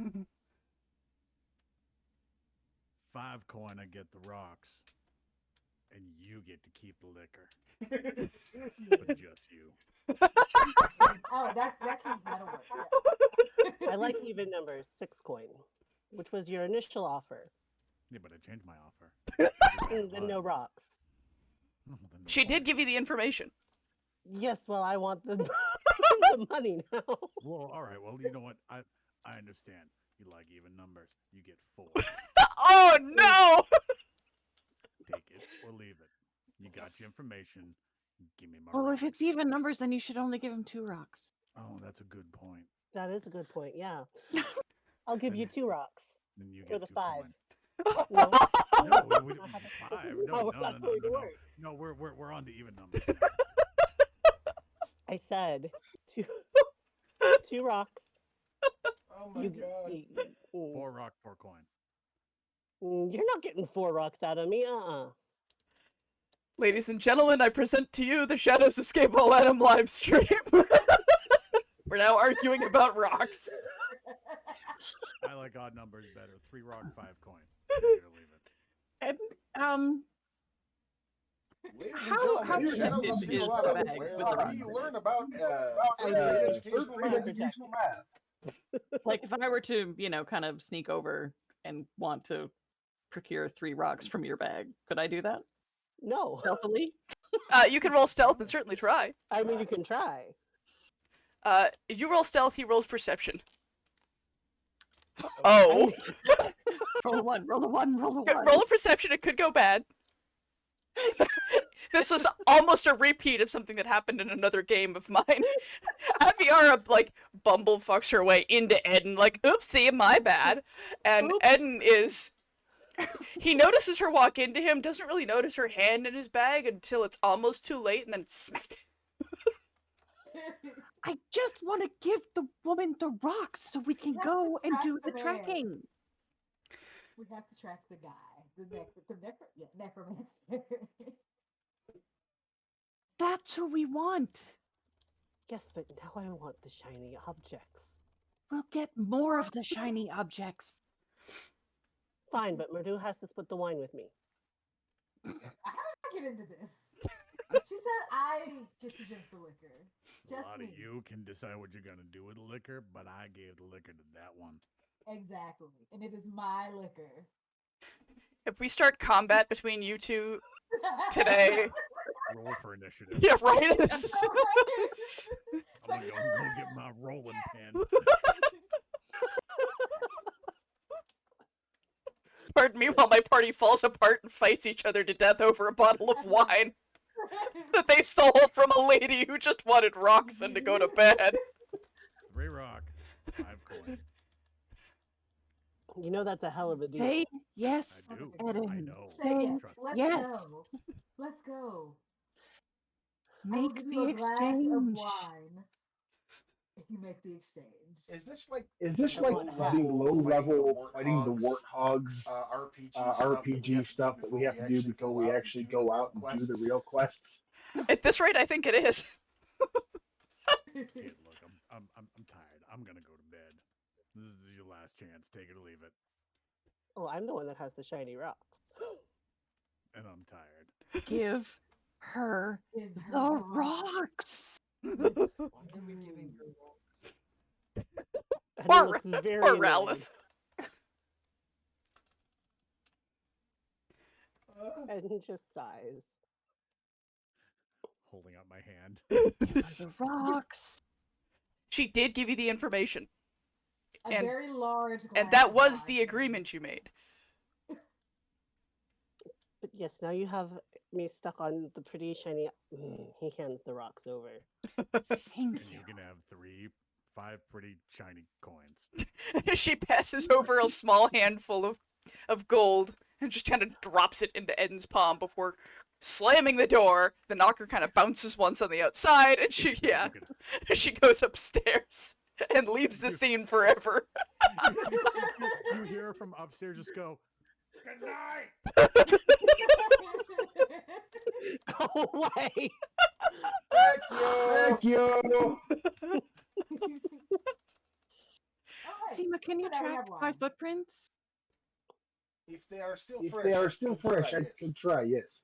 5 coin, I get the rocks. And you get to keep the liquor. But just you. Oh, that that'll work. Yeah. I like even numbers. 6 coin, which was your initial offer. Yeah, but I changed my offer. And then no rocks. Oh, then no She did point. give you the information. Yes, well, I want the, the money now. Well, all right. Well, you know what? I understand. You like even numbers. You get 4. Oh no! Take it or leave it. You got your information. Give me my Well, rocks. if it's even numbers, then you should only give him 2 rocks. Oh, that's a good point. That is a good point, yeah. I'll give you Then- 2 rocks. Then you For get the 2 5. coin. No, No, we, Not having 5. How No, is no, that no, no, going to no, no. work? No, we're on to even numbers. now. I said 2, 2 rocks. Oh my You, god. you- 4 rock, 4 coin. you're not getting 4 rocks out of me, Ladies and gentlemen, I present to you the Shadows of Scaevolanum live stream. We're now arguing about rocks. I like odd numbers better. 3 rock, 5 coin. Take it or leave it. And, Ladies and How gentlemen, Shadow protected Loves is People the Out, bag where with the rocks we in learn it? about I third-grade mean, educational third-grade math. educational math. Like if I were to, kind of sneak over and want to procure 3 rocks from your bag, could I do that No. stealthily? You can roll stealth and certainly try. I mean, you can try. You roll stealth, he rolls perception. I Oh. mean, Roll a 1, roll a 1, roll a 1. Roll a perception, it could go bad. This was almost a repeat of something that happened in another game of mine. Aviara, bumblefucks her way into Eden, oopsie, my bad. And Oops. Eden he notices her walk into him, doesn't really notice her hand in his bag until it's almost too late, and then smack. I just want to give the woman the rocks so we can have go to and track do the the man. tracking. We have to track the guy, necromancer. That's who we want. yes, but now I want the shiny objects. We'll get more of the shiny objects. Fine, but Murdu has to split the wine with me. How did I get into this? She said I get to drink the liquor. A Just lot me. of you can decide what you're gonna do with the liquor, but I gave the liquor to that one. Exactly. And it is my liquor. If we start combat between you two today, Roll for initiative. yeah, right. I'm gonna go get my rolling pin. Pardon me while my party falls apart and fights each other to death over a bottle of wine that they stole from a lady who just wanted rocks and to go to bed. 3 rock, 5 coin. You know that's a hell of a deal. Say yes, I do. Eden. I know. Say yes. Trust Let's yes. go. Let's go. I will Make give the you a glass of exchange. wine if you make the exchange. Is this like Is this the like low-level the low level fighting fighting the warthogs RPG stuff that we have to do before we actually go out and do the real quests? At this rate, I think it is. Okay, look, I'm tired. I'm gonna go to bed. This is your last chance. Take it or leave it. Oh, I'm the one that has the shiny rocks. And I'm tired. Give her Give her the the rocks. It's Why are we giving her rocks? And Poor it looks very Poor annoyed. Rallis. And just sighs. Holding out my hand. The rocks. She did give you the information, a and- very large glass and that of was wine. the agreement you made. But yes, now you have me stuck on the pretty shiny. He hands the rocks over. Thank And you. you can have 5 pretty shiny coins. She passes over a small handful of gold and just kind of drops it into Eden's palm before slamming the door. The knocker kind of bounces once on the outside, and she goes upstairs and leaves the scene forever. You hear her from upstairs just go, "Good night." Go away! Thank you! Alright, Seema, can you so now we track have my wine. footprints? If they are still If fresh, they I are still can fresh, try I this. can try, yes.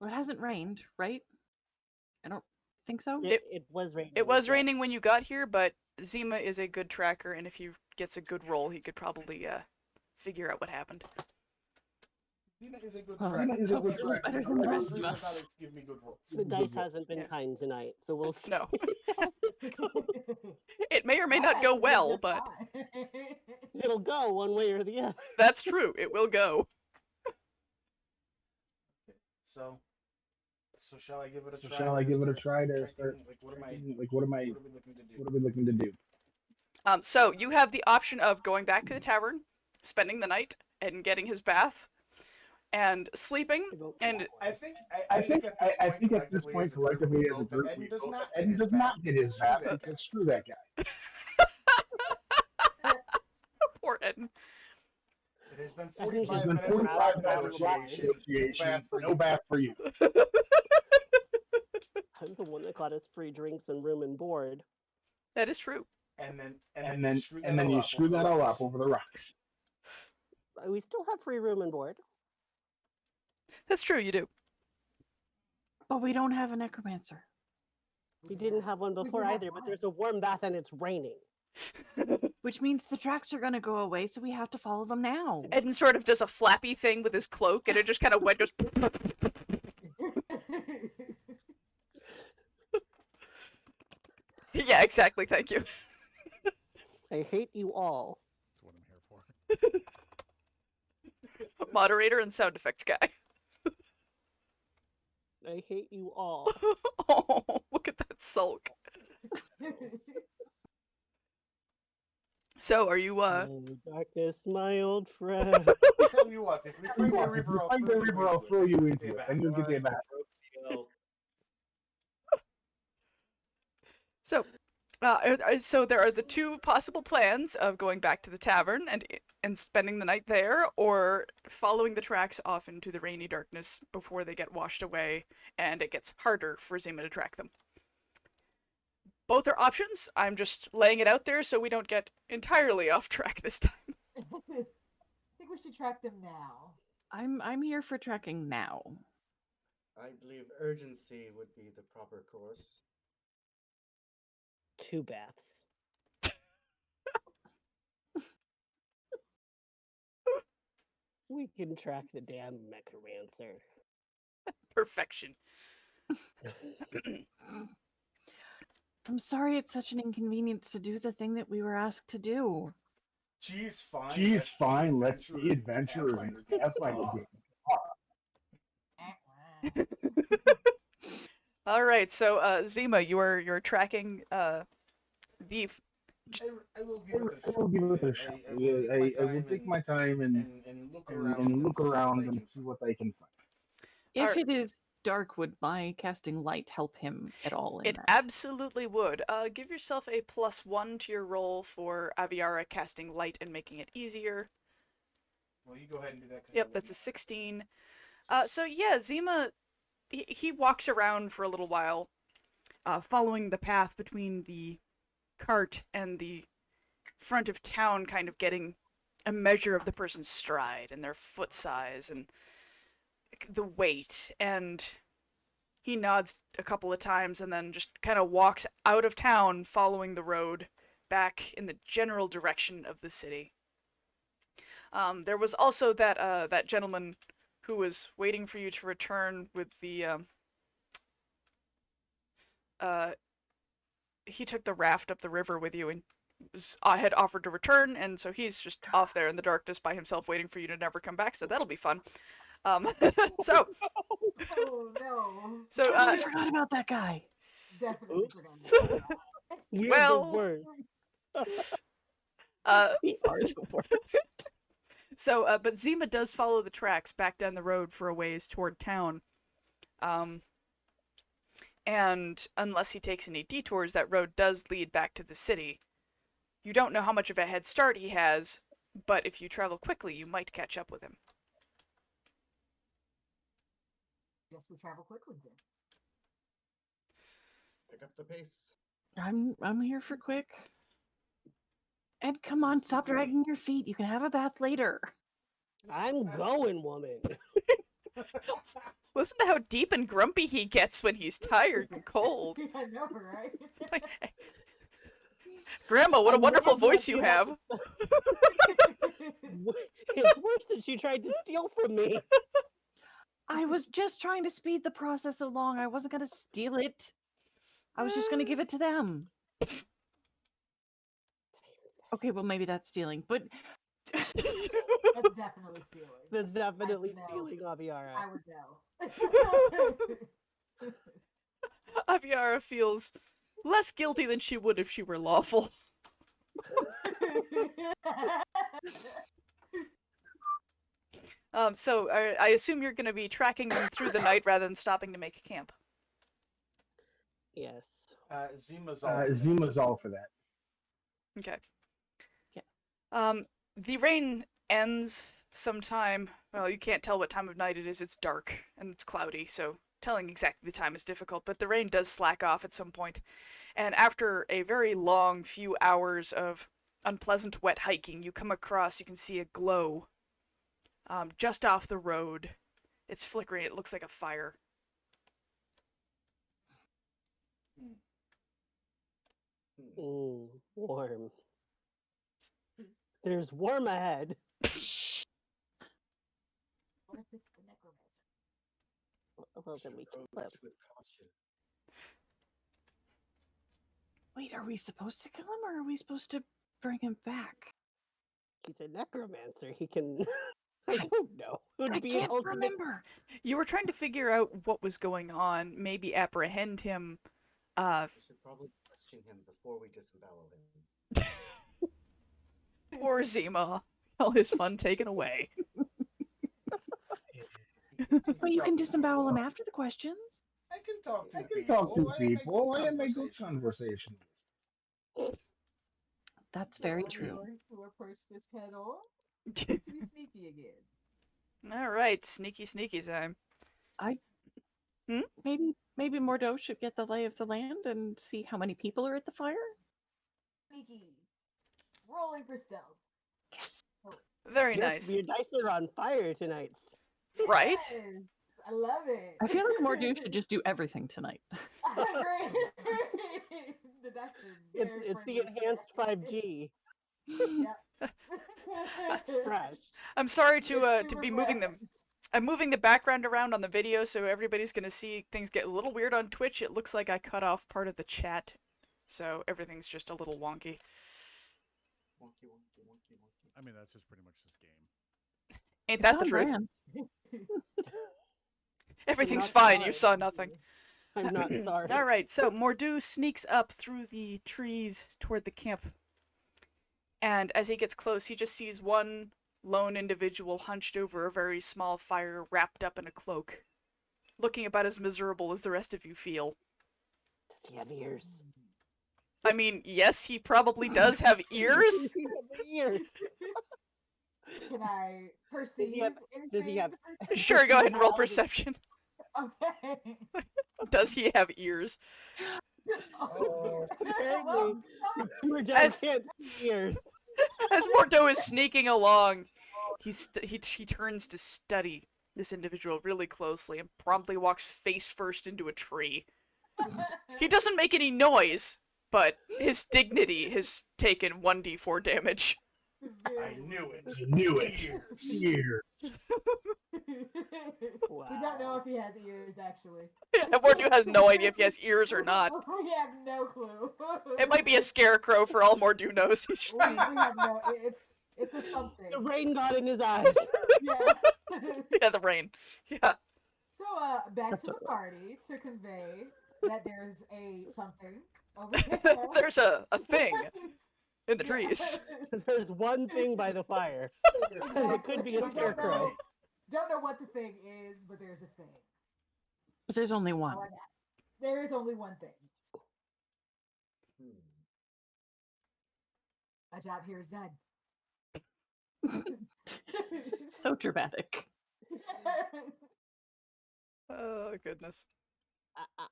Well, it hasn't rained, right? I don't think so. It was raining. It was yes. raining when you got here, but Zima is a good tracker, and if he gets a good roll, he could probably figure out what happened. Dina is a good Well, tracker. Dina is a let's hope good it was tracker. better than the rest of Dina us. doesn't give me good rolls. The dice hasn't been Yeah. kind tonight, so we'll see. No. It may or may not go well, but It'll go one way or the other. that's true. It will go. So shall I give it a So try? shall I give it a try to tracking, start? Like, what What are we looking to do? are we looking to do? So you have the option of going back to the tavern, spending the night, and getting his bath, and sleeping, and I think at this point, collectively as a group, Eden we does vote not that Eden does not get his bath Screw that because screw that guy. poor Eden. It has been I think 45 it's minutes been of 45 black minutes of negotiation. No bath for you. I'm the one that got us free drinks and room and board. That is true. And And then you screw that all up over the rocks. We still have free room and board. That's true, you do. But we don't have a necromancer. We didn't have one We before do have either, but one. there's a warm bath and it's raining. Which means the tracks are gonna go away, so we have to follow them now. Eden sort of does a flappy thing with his cloak, and it just kind of wet goes. Yeah, exactly. Thank you. I hate you all. That's what I'm here for. Moderator and sound effects guy. I hate you all. Oh, look at that sulk. So, are you Oh, darkness, my old friend. Tell you what, if we find the river, I'll throw you into it, and you'll get the back. So, so there are the two possible plans of going back to the tavern and spending the night there, or following the tracks off into the rainy darkness before they get washed away, and it gets harder for Zima to track them. Both are options. I'm just laying it out there so we don't get entirely off track this time. I think we should track them now. I'm here for tracking now. I believe urgency would be the proper course. 2 baths. We can track the damn necromancer. Perfection. I'm sorry it's such an inconvenience to do the thing that we were asked to do. She's fine. She's fine. Let's be adventurers and Pathfinder. All right, so Zima, you're tracking the I will give it a I shot. will give it a shot. I will take my time and look around and see what I can find. If Alright. it is dark, would my casting light help him at all in It that? absolutely would. Give yourself a +1 to your roll for Aviara casting light and making it easier. Well, you go ahead and do that. Yep, that's a 16. So yeah, Zima, he walks around for a little while, following the path between the cart and the front of town, kind of getting a measure of the person's stride and their foot size and the weight, and he nods a couple of times and then just kind of walks out of town following the road back in the general direction of the city. There was also that gentleman who was waiting for you to return with the he took the raft up the river with you and had offered to return, and so he's just off there in the darkness by himself waiting for you to never come back, so that'll be fun. So Oh no. so I forgot about that guy. Definitely Oops. forgot about that. We're Well- the worst. We are the worst. So, but Zima does follow the tracks back down the road for a ways toward town. And unless he takes any detours, that road does lead back to the city. You don't know how much of a head start he has, but if you travel quickly, you might catch up with him. Guess we travel quickly then. Pick up the pace. I'm here for quick. Ed, come on, stop dragging your feet. You can have a bath later. I'm going, woman. Listen to how deep and grumpy he gets when he's tired and cold. I know, right? Grandma, what a I'm wonderful wondering voice if you you have. It's worse than she tried to steal from me. I was just trying to speed the process along. I wasn't going to steal it. I was just going to give it to them. Okay, well, maybe that's stealing, but That's definitely stealing. That's definitely know. stealing Aviara. I would know. Aviara feels less guilty than she would if she were lawful. So I assume you're going to be tracking them through the night rather than stopping to make camp. Yes. Zima's All for that. Okay. Yeah. The rain ends sometime. Well, you can't tell what time of night it is. It's dark and it's cloudy, so telling exactly the time is difficult. But the rain does slack off at some point, and after a very long few hours of unpleasant wet hiking, you come across. You can see a glow just off the road It's flickering. It looks like a fire. Ooh, warm. There's warm ahead. What if it's the necromancer? Well, then we can Approach flip. with caution. Wait, are we supposed to kill him or are we supposed to bring him back? He's a necromancer. He can. I don't know. It would I be an can't ultimate. remember. You were trying to figure out what was going on, maybe apprehend him. We should probably question him before we disembowel him. Poor Zima. All his fun taken away. But you can disembowel him after the questions. I can talk to I can people. talk to I am a people. good I am a good conversationalist. conversationalist. That's very Are we true. going to approach this head on? Let's be sneaky again. All right, sneaky time. Maybe Mordo should get the lay of the land and see how many people are at the fire. Sneaky. Rolling for stealth. Yes. Very nice. Your dice are on fire tonight. Right? Yes, I love it. I feel like Mordo should just do everything tonight. I agree. The dice are very It's the friendly. enhanced 5G. Yep. Fresh. I'm sorry to It's be super moving them. fresh. I'm moving the background around on the video so everybody's gonna see things get a little weird on Twitch. It looks like I cut off part of the chat, so everything's just a little wonky. Wonky, wonky, wonky, wonky. I mean, that's just pretty much this game. Ain't It's that the on truth? brand. Everything's not fine. You sorry. saw nothing. I'm not sorry. All right, so Mordu sneaks up through the trees toward the camp. And as he gets close, he just sees one lone individual hunched over a very small fire, wrapped up in a cloak, looking about as miserable as the rest of you feel. Does he have ears? I mean, yes, he probably does have ears. Does he have ears? Can I perceive have- anything? does he have- Sure, go ahead and roll perception. Okay. Does he have ears? Oh. Apparently, Well, Poor John As- can't see ears. As Mordo is sneaking along, he turns to study this individual really closely and promptly walks face first into a tree. He doesn't make any noise, but his dignity has taken 1d4 damage. I knew it. Knew it. Years. Here. We don't know if he has ears, actually. Mordo has no idea if he has ears or not. We have no clue. It might be a scarecrow for all Mordo knows. He's We have no. It's a something. The rain got in his eyes. Yeah. yeah, the rain. Yeah. So, back to the party to convey that there's a something over there. There's a thing in the trees. There's one thing by the fire. It could be a We scarecrow. Don't know what the thing is, but there's a thing. But there's only one. How I got- There is only one thing. Hmm. My job here is done. So dramatic. Oh, goodness.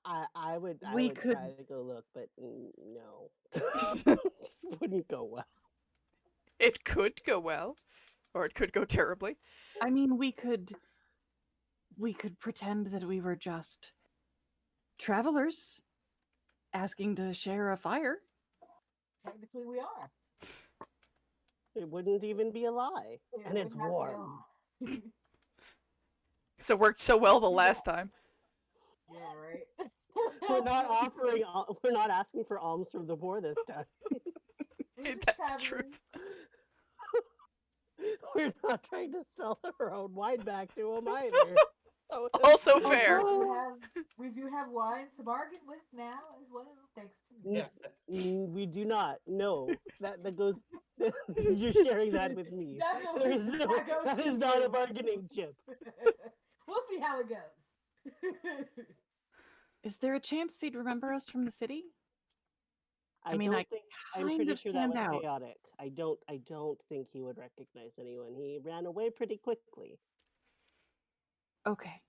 I would We would could- try to go look, but no. Just wouldn't go well. It could go well, or it could go terribly. I mean, we could pretend that we were just travelers asking to share a fire. Technically, we are. It wouldn't even be a lie. It And would it's not be warm. all. So it worked so well the last time. Yeah, right. We're not offering. We're not asking for alms from the poor this time. We're Ain't just that the travelers. truth? We're not trying to sell our own wine back to them either. So Also fair. We do have wine to bargain with now as well, thanks to me. Yeah. we do not. No, that goes. You're sharing that with me. Definitely. There is no, That goes that to is not you. a bargaining chip. We'll see how it goes. Is there a chance they'd remember us from the city? I mean, don't I think. I'm kind pretty of sure that stand was out. chaotic. I don't think he would recognize anyone. He ran away pretty quickly. Okay.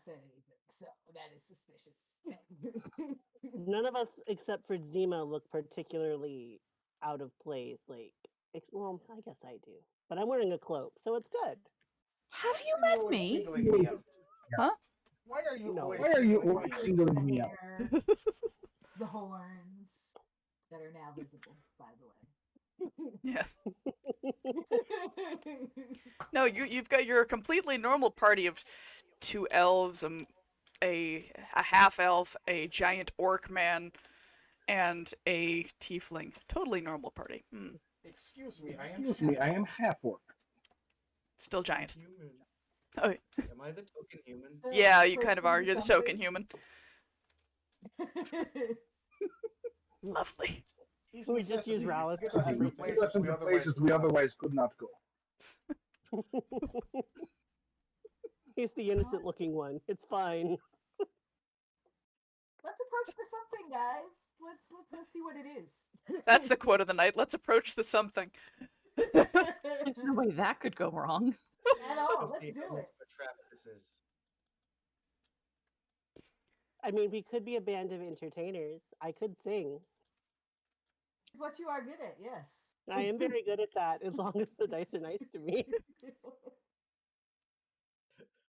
Said anything, so that is suspicious. None of us, except for Zima, look particularly out of place. Like, well, I guess I do, but I'm wearing a cloak, so it's good. Have you met always me? singling me out? Huh? Why are you No. always Why are you singling always me out? singling me out? Hair, the horns that are now visible, by the way. Yeah. No, you've got your completely normal party of 2 elves, a half elf, a giant orc man, and a tiefling. Totally normal party. Excuse me, I am half orc. Still giant. Human. Oh, Am I the token human? So, yeah, you for kind of are. You're the something- token human. Lovely. These We just use necessities Rallis get for us into everything. Take us into places we otherwise could not go. He's the innocent looking one. It's fine. Let's approach the something, guys. Let's go see what it is. That's the quote of the night. Let's approach the something. There's no way that could go wrong. At all. Let's Let's see do how much it. of a trap this is. I mean, we could be a band of entertainers. I could sing. It's what you are good at, yes. I am very good at that, as long as the dice are nice to me.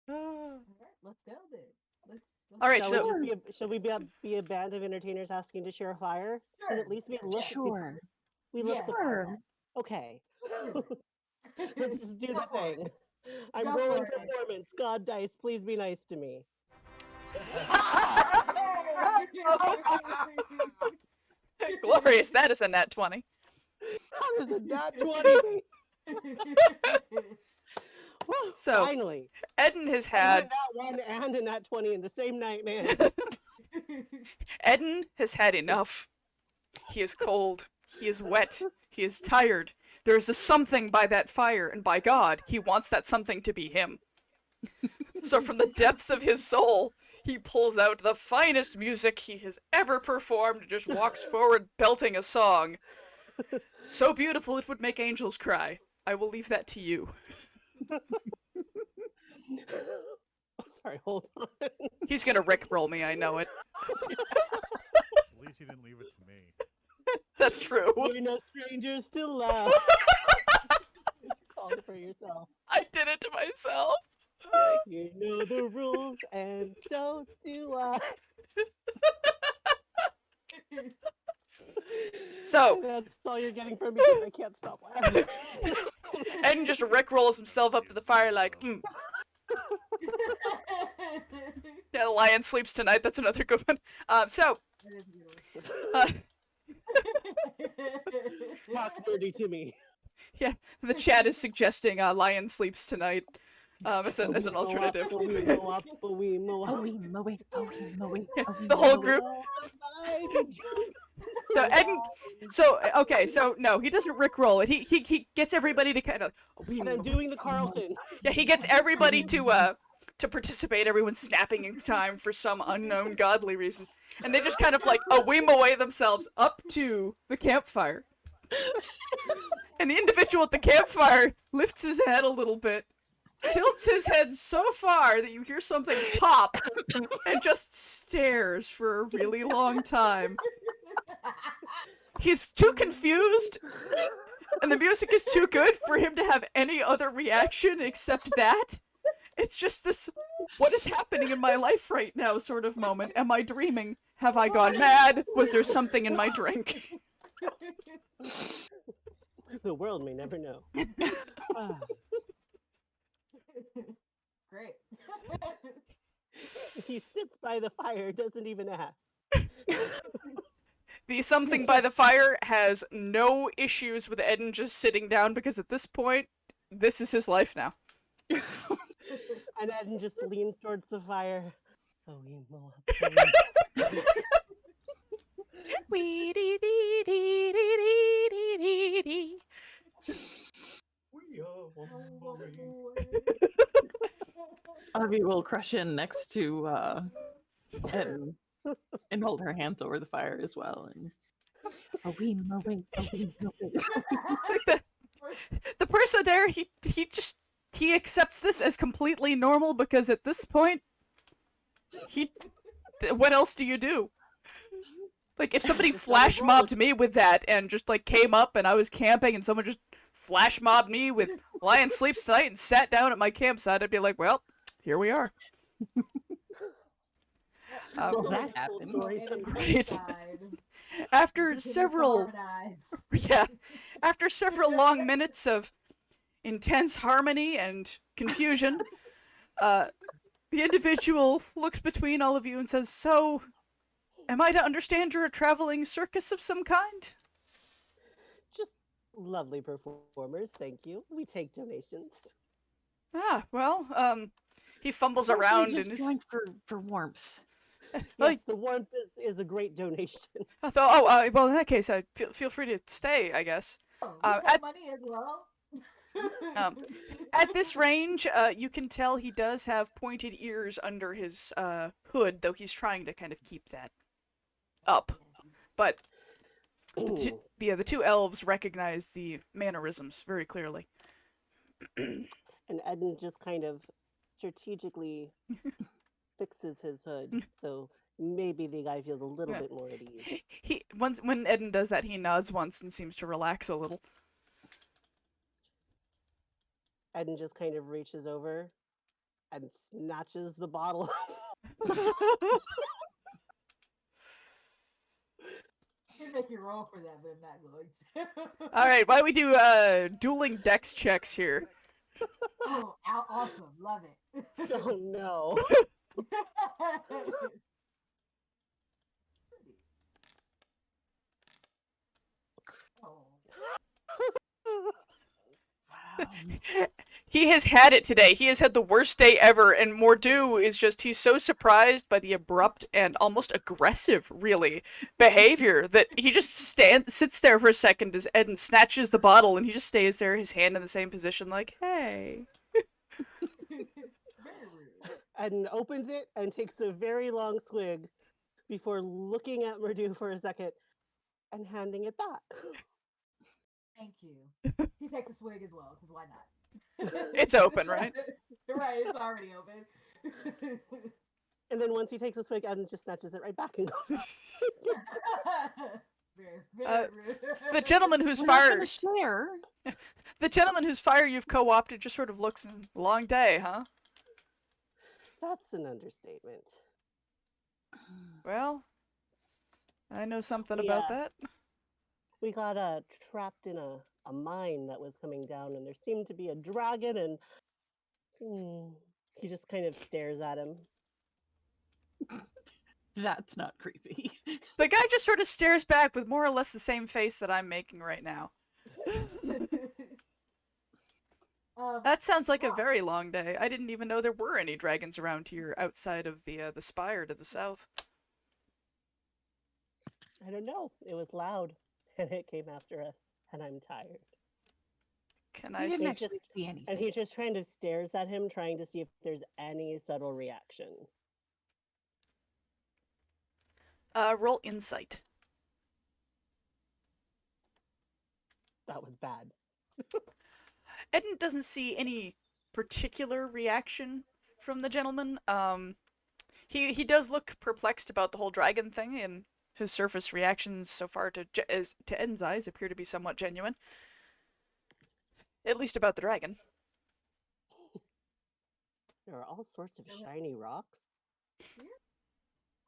All right, let's go then. Let's All right, Shall so we just shall we be a band of entertainers asking to share a fire? Because at least we look. Sure. We look Yes. the Sure. part. Okay. let's do it. Let's just do Go the for it. thing. I'm Go rolling for it. performance. God dice, please be nice to me. glorious. That is a nat 20. That is a nat 20. Woo, So, finally, Eden has I got a had nat 1 and a nat 20 in the same night, man. Eden has had enough. He is cold. He is wet. He is tired. There is a something by that fire, and by God, he wants that something to be him. So from the depths of his soul, he pulls out the finest music he has ever performed and just walks forward belting a song. So beautiful it would make angels cry. I will leave that to you. Sorry, hold on. He's gonna rickroll me, I know it. At least he didn't leave it to me. That's true. We're no strangers to love. Call it for yourself. I did it to myself. You know the rules, and so do I. So, That's all you're getting from me because I can't stop laughing. Eden just rickrolls himself up to the fire like, Yeah, the lion sleeps tonight. That's another good one. So, Talk dirty to me. yeah, the chat is suggesting lion sleeps tonight as an alternative. The The whole group. So Eden, okay, so no, he doesn't rickroll it. He gets everybody to kind of. And I'm doing the Carlton. Yeah, he gets everybody to participate. Everyone's snapping in time for some unknown godly reason, and they just kind of like weem away themselves up to the campfire. And the individual at the campfire lifts his head a little bit, tilts his head so far that you hear something pop, and just stares for a really long time. He's too confused, and the music is too good for him to have any other reaction except that. It's just this, what is happening in my life right now sort of moment. Am I dreaming? Have I gone mad? Was there something in my drink? The world may never know. Great. He sits by the fire, doesn't even ask. The something by the fire has no issues with Eden just sitting down because at this point, this is his life now. And Eden just leans towards the fire. Oh, Wee dee dee dee dee dee dee dee dee. We are one body. Avi will crush in next to and hold her hands over the fire as well. And The person there, he accepts this as completely normal because at this point, what else do you do? Like, if somebody flash mobbed me with that and just, like, came up and I was camping and someone just flash mobbed me with Lion sleeps tonight and sat down at my campsite, I'd be like, well, here we are. Well, So that many cool happened. stories And sometimes. Right. inside, After continue to several, harmonize. yeah, after several long minutes of intense harmony and confusion, the individual looks between all of you and says, so, am I to understand you're a traveling circus of some kind? Just lovely performers, thank you. We take donations. Ah, well, he fumbles Mostly around just and is, joined for warmth. well, Yes, the warmth is a great donation. I thought, well, in that case, feel free to stay, I guess. Oh, we take At money as well. Um, at this range, you can tell he does have pointed ears under his hood, though he's trying to kind of keep that up. But the two elves recognize the mannerisms very clearly. And Eden just kind of strategically fixes his hood, so maybe the guy feels a little Yeah. bit more at ease. When Eden does that, he nods once and seems to relax a little. Eden just kind of reaches over and snatches the bottle. Can make you roll for that, but I'm not going to. All right, why don't we do dueling dex checks here? Oh, awesome. Love it. Oh no. Oh. Wow. He has had it today. He has had the worst day ever, and Mordu is he's so surprised by the abrupt and almost aggressive, really, behavior that he just sits there for a second as Eden snatches the bottle, and he just stays there, his hand in the same position, like, hey. Very rude. Eden opens it and takes a very long swig before looking at Murdu for a second and handing it back. Thank you. He takes a swig as well, because why not? It's open, right? Right, it's already open. And then once he takes a swig, Eden just snatches it right back and goes. Very rude. The gentleman whose We're not fire gonna share. the gentleman whose fire you've co-opted just sort of looks long day, huh? That's an understatement. Well, I know something Yeah. about that. We got trapped in a mine that was coming down, and there seemed to be a dragon, and he just kind of stares at him. That's not creepy. The guy just sort of stares back with more or less the same face that I'm making right now. That sounds like a very long day. I didn't even know there were any dragons around here outside of the spire to the south. I don't know. It was loud, and it came after us, and I'm tired. Can I I didn't see? actually see anything. And he just kind of stares at him, trying to see if there's any subtle reaction. Roll insight. That was bad. Eden doesn't see any particular reaction from the gentleman. He does look perplexed about the whole dragon thing, and his surface reactions so far to Eden's eyes appear to be somewhat genuine. At least about the dragon. There are all sorts of shiny rocks.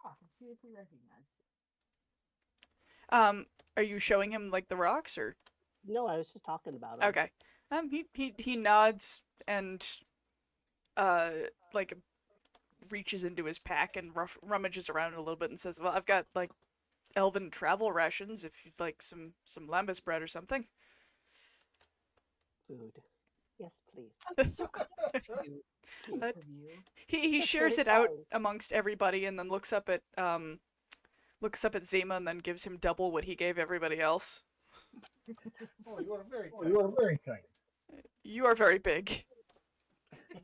Oh, I can see if we recognize it. Are you showing him like the rocks or? No, I was just talking about them. Okay. He nods and like reaches into his pack and rummages around a little bit and says, "Well, I've got like elven travel rations if you'd like some lambus bread or something." Food. Yes, please. That's so kind of you. Nice of you. He That's shares it very out kind. amongst everybody and then looks up at Zima and then gives him double what he gave everybody else. Oh, you are very Oh, you are very kind. You are very big.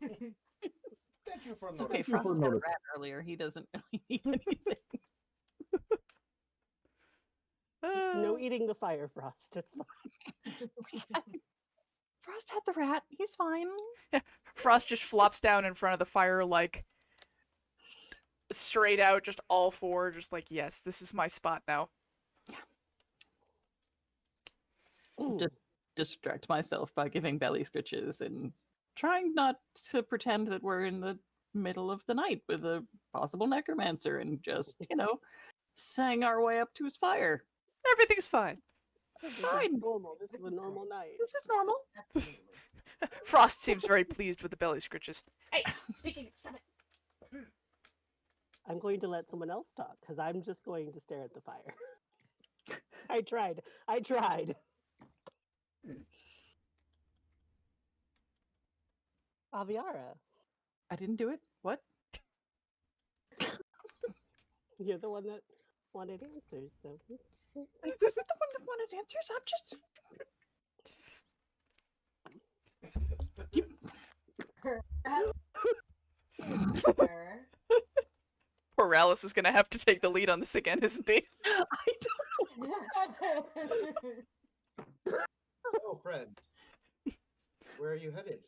Thank you for It's okay. you Frost for had a noticing. rat earlier. He doesn't really need anything. No eating the fire, Frost. It's fine. Frost had the rat. He's fine. Frost just flops down in front of the fire like straight out, just all four, just like, yes, this is my spot now. Just distract myself by giving belly scritches and trying not to pretend that we're in the middle of the night with a possible necromancer and just, sang our way up to his fire. Everything's fine. This is Fine. normal. This is a normal night. This is normal. Absolutely. Frost seems very pleased with the belly scritches. Hey, speaking of, stop it. I'm going to let someone else talk because I'm just going to stare at the fire. I tried. Aviara, I didn't do it. What? you're the one that wanted answers, so. I wasn't the one that wanted answers. I'm just. Sure. Poor Alice is going to have to take the lead on this again, isn't he? I don't. Oh, friend. Where are you headed?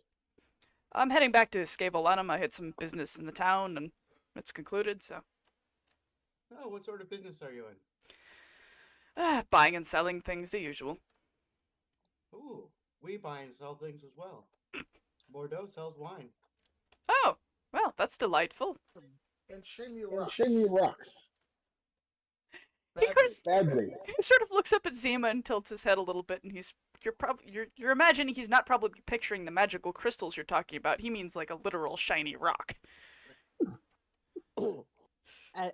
I'm heading back to Scaevolanum. I had some business in the town, and it's concluded, so... Oh, what sort of business are you in? Buying and selling things, the usual. Ooh, we buy and sell things as well. Bordeaux sells wine. Oh, well, that's delightful. And shiny And rocks. shiny rocks. He Badly. Badly. He sort of looks up at Zima and tilts his head a little bit, and you're imagining he's not probably picturing the magical crystals you're talking about. He means like a literal shiny rock.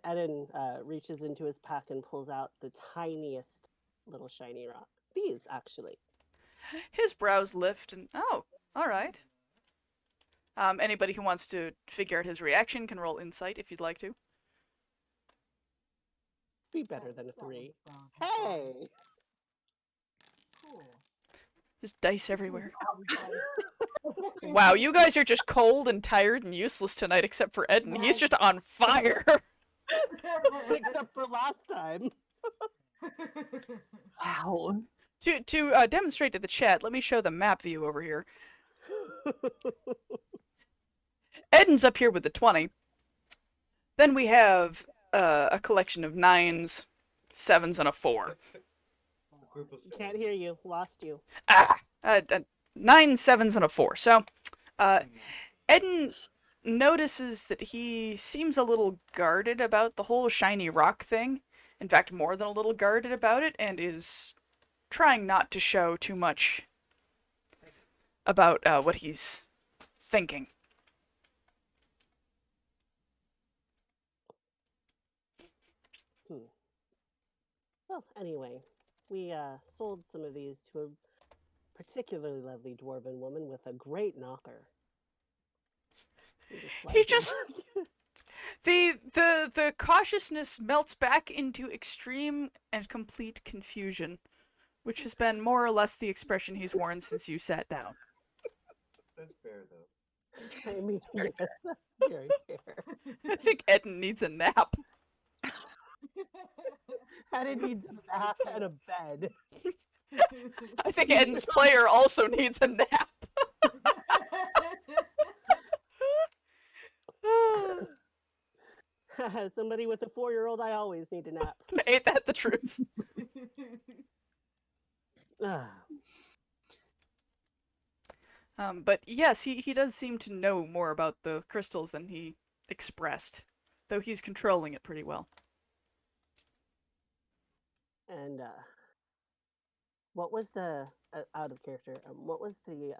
Eden reaches into his pack and pulls out the tiniest little shiny rock. These, actually. His brows lift, and oh, all right. Anybody who wants to figure out his reaction can roll insight if you'd like to. Be better than a 3. Hey! Hey! Cool. There's dice everywhere. Wow, you guys are just cold and tired and useless tonight, except for Eden. He's just on fire. Except for last time. Wow. To demonstrate to the chat, let me show the map view over here. Eden's up here with the 20. Then we have a collection of 9s, 7s, and a 4. A group of Can't hear you. Lost you. 9, 7s, and a 4. So, Eden notices that he seems a little guarded about the whole shiny rock thing. In fact, more than a little guarded about it, and is trying not to show too much about what he's thinking. Well, anyway, we sold some of these to a particularly lovely dwarven woman with a great knocker. He just... The cautiousness melts back into extreme and complete confusion, which has been more or less the expression he's worn since you sat down. That's fair, though. I mean, yes, that's very fair. I think Eden needs a nap. Eden needs a bath and a bed. I think Eden's player also needs a nap. Somebody with a 4-year-old, I always need a nap. Ain't that the truth? Ah, But yes, he does seem to know more about the crystals than he expressed, though he's controlling it pretty well. and what was the out of character? What was the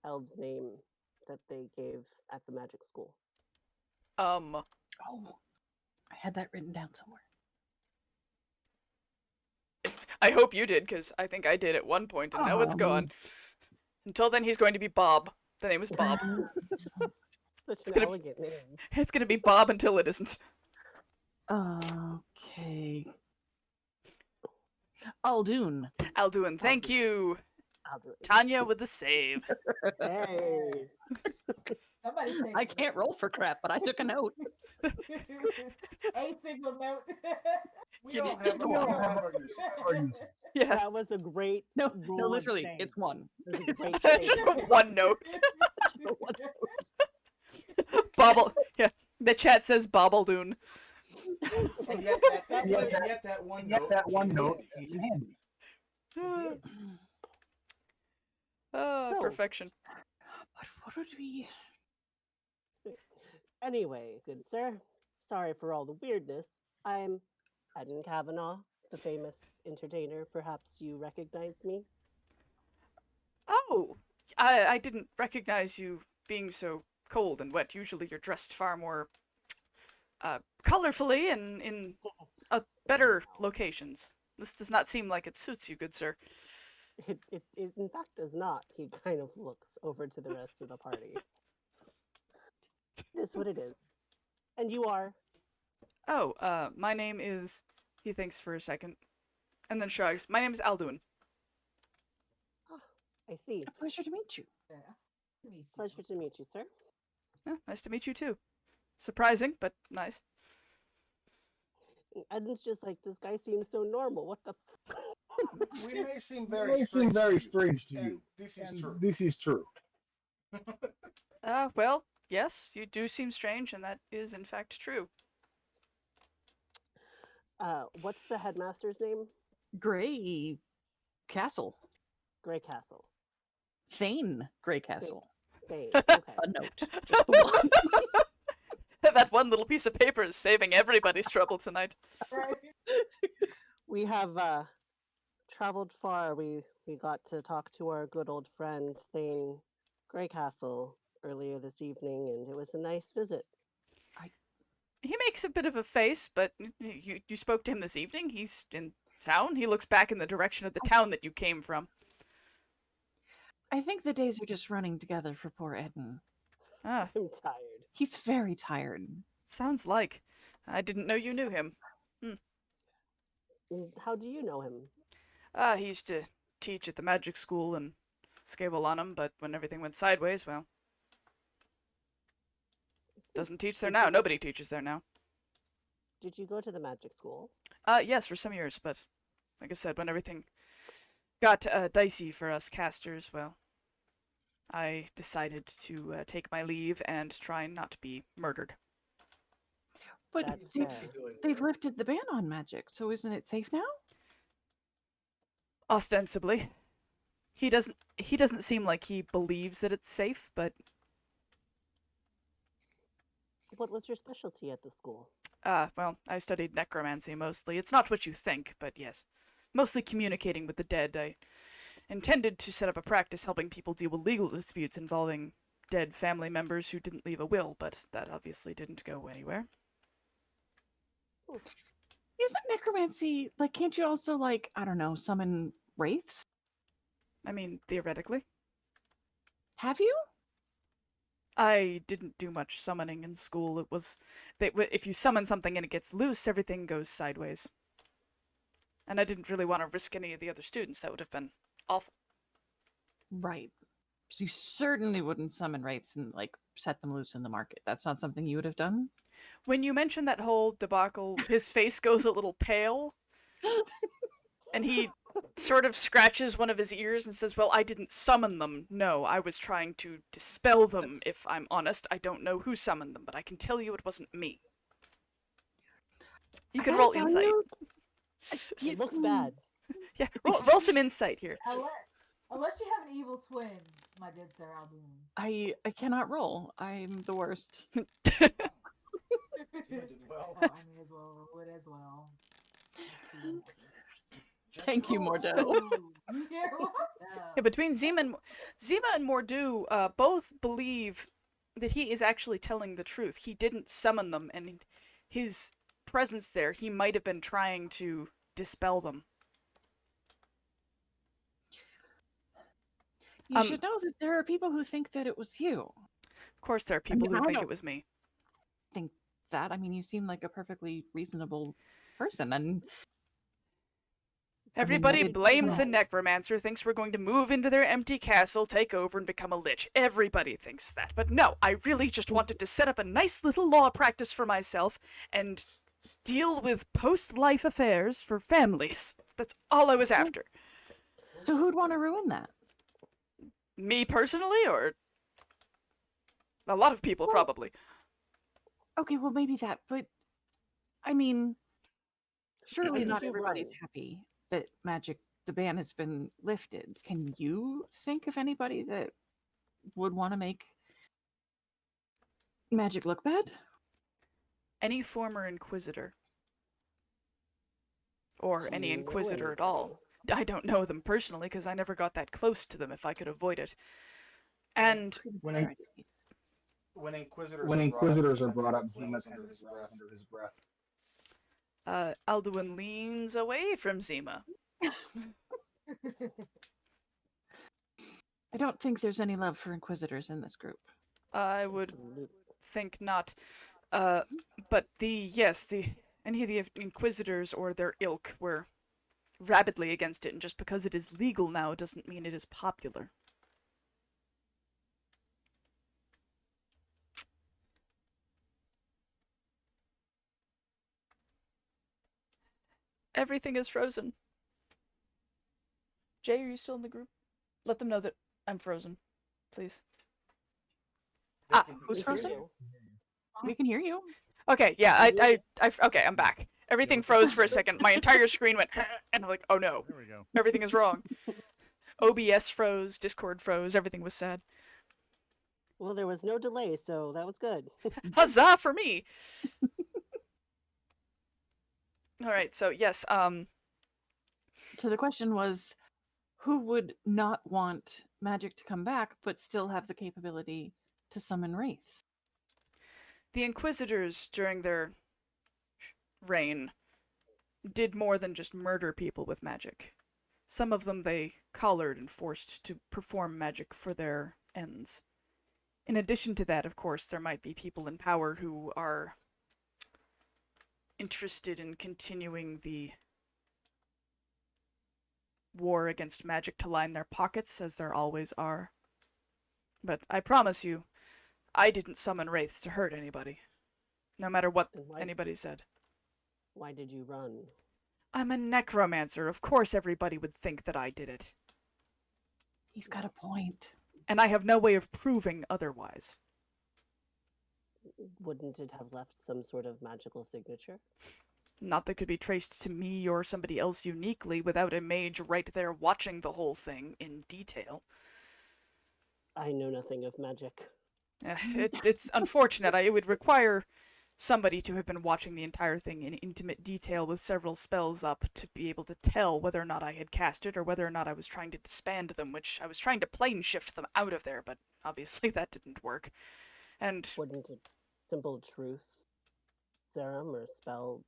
elf's name that they gave at the magic school? Oh, I had that written down somewhere. I hope you did, because I think I did at one point, and now it's gone. Until then, he's going to be Bob. The name is Bob. Such It's an gonna- elegant name. It's going to be Bob until it isn't. Okay. Aldoon. Alduin, thank you. I'll do it. Tanya with the save. Hey. Somebody say I can't roll for crap, but I took a note. a single note. We all Just have, the we all one. have our uses. Yeah, That was a great No, roll no, of literally, shame. it's one. It was a great just save. one note. Bobble. Yeah, the chat says Bobbledoon. And yet that one Yet note. that one came in note handy. came in handy. So- Perfection. But what would we? Anyway, good sir, sorry for all the weirdness. I'm Eden Kavanaugh, the famous entertainer. Perhaps you recognize me? Oh, I didn't recognize you being so cold and wet. Usually you're dressed far more colorfully and in better locations. This does not seem like it suits you, good sir. It in fact does not. He kind of looks over to the rest of the party. It is what it is. And you are? Oh, my name is... He thinks for a second, and then shrugs. My name is Alduin. I see. A pleasure to meet you. Yeah. Let me see. Pleasure to meet you, sir. Yeah, nice to meet you too. Surprising, but nice. Eden's just like, this guy seems so normal. What the We may seem It very may seem strange very to you, strange to and you. this is And true. This is true. Well, yes, you do seem strange, and that is in fact true. What's the headmaster's name? Gray Castle. Grey Castle. Thane Gray Castle. Thane. Okay. A note. Just the one. That one little piece of paper is saving everybody's trouble tonight. Right. We have traveled far. We got to talk to our good old friend Thane Greycastle earlier this evening, and it was a nice visit. He makes a bit of a face, but you spoke to him this evening. He's in town. He looks back in the direction of the town that you came from. I think the days are just running together for poor Eden. Ah, I'm tired. He's very tired. sounds like. I didn't know you knew him. How do you know him? He used to teach at the magic school in Scaevolanum, but when everything went sideways, well, doesn't teach there now. Nobody teaches there now. Did you go to the magic school? Yes, for some years, but like I said, when everything got dicey for us casters, well, I decided to take my leave and try not to be murdered. But That's they've lifted the ban on magic, so isn't it safe now? Ostensibly. He doesn't seem like he believes that it's safe, but What was your specialty at the school? well, I studied necromancy mostly. It's not what you think, but yes. Mostly communicating with the dead. I intended to set up a practice helping people deal with legal disputes involving dead family members who didn't leave a will, but that obviously didn't go anywhere. Isn't necromancy like? Can't you also like I don't know summon wraiths? I mean, theoretically. Have you? I didn't do much summoning in school. It was if you summon something and it gets loose, everything goes sideways. And I didn't really want to risk any of the other students. That would have been awful. Right. So you certainly wouldn't summon wraiths and like set them loose in the market. That's not something you would have done. When you mentioned that whole debacle, his face goes a little pale. And he sort of scratches one of his ears and says, well, I didn't summon them. No, I was trying to dispel them, if I'm honest. I don't know who summoned them, but I can tell you it wasn't me. You can roll insight. It looks bad. Yeah, roll some insight here. Unless you have an evil twin, my good sir Aldoon. I cannot roll. I'm the worst. You did well. Oh, I may as well roll it as well. Let's see. Thank you, Mordo. Ooh, you're welcome. Yeah, between Zima and Mordu, both believe that he is actually telling the truth. He didn't summon them, and his presence there, he might have been trying to dispel them. You should know that there are people who think that it was you. Of course, there are people who I think don't it was me. think that. I mean, you seem like a perfectly reasonable person, and Everybody maybe- blames the necromancer, thinks we're going to move into their empty castle, take over, and become a lich. Everybody thinks that. But no, I really just wanted to set up a nice little law practice for myself and deal with post-life affairs for families. That's all I was after. so who'd want to ruin that? Me personally, or a lot of people, probably. Okay, well, maybe that, but I mean, surely Why not did you everybody's run? happy that magic the ban has been lifted. Can you think of anybody that would want to make magic look bad? Any former Inquisitor. Or Do any you know Inquisitor at anybody? all. I don't know them personally because I never got that close to them if I could avoid it. And When When when Inquisitors are brought up, Zima kind of growls under his breath. Alduin leans away from Zima. I don't think there's any love for Inquisitors in this group. I would Absolutely. think not. But any of the Inquisitors or their ilk were rabidly against it, and just because it is legal now doesn't mean it is popular. Everything is frozen. Jay, are you still in the group? Let them know that I'm frozen, please. Who's We hear frozen? you. We can hear you. Okay, yeah, okay, I'm back. Everything froze for a second. My entire screen went, and I'm like, oh no, There we go. everything is wrong. OBS froze, Discord froze, everything was sad. Well, there was no delay, so that was good. Huzzah for me! Alright, so yes, So the question was, who would not want magic to come back, but still have the capability to summon wraiths? the Inquisitors, during their reign, did more than just murder people with magic. Some of them they collared and forced to perform magic for their ends. In addition to that, of course, there might be people in power who are interested in continuing the war against magic to line their pockets, as there always are. But I promise you, I didn't summon wraiths to hurt anybody, no matter what Then why, anybody said. why did you run? I'm a necromancer. Of course everybody would think that I did it. He's got a point. And I have no way of proving otherwise. Wouldn't it have left some sort of magical signature? Not that could be traced to me or somebody else uniquely without a mage right there watching the whole thing in detail. I know nothing of magic. It's unfortunate. It would require somebody to have been watching the entire thing in intimate detail with several spells up to be able to tell whether or not I had cast it or whether or not I was trying to disband them, which I was trying to plane shift them out of there, but obviously that didn't work. And Wouldn't a simple truth serum or spell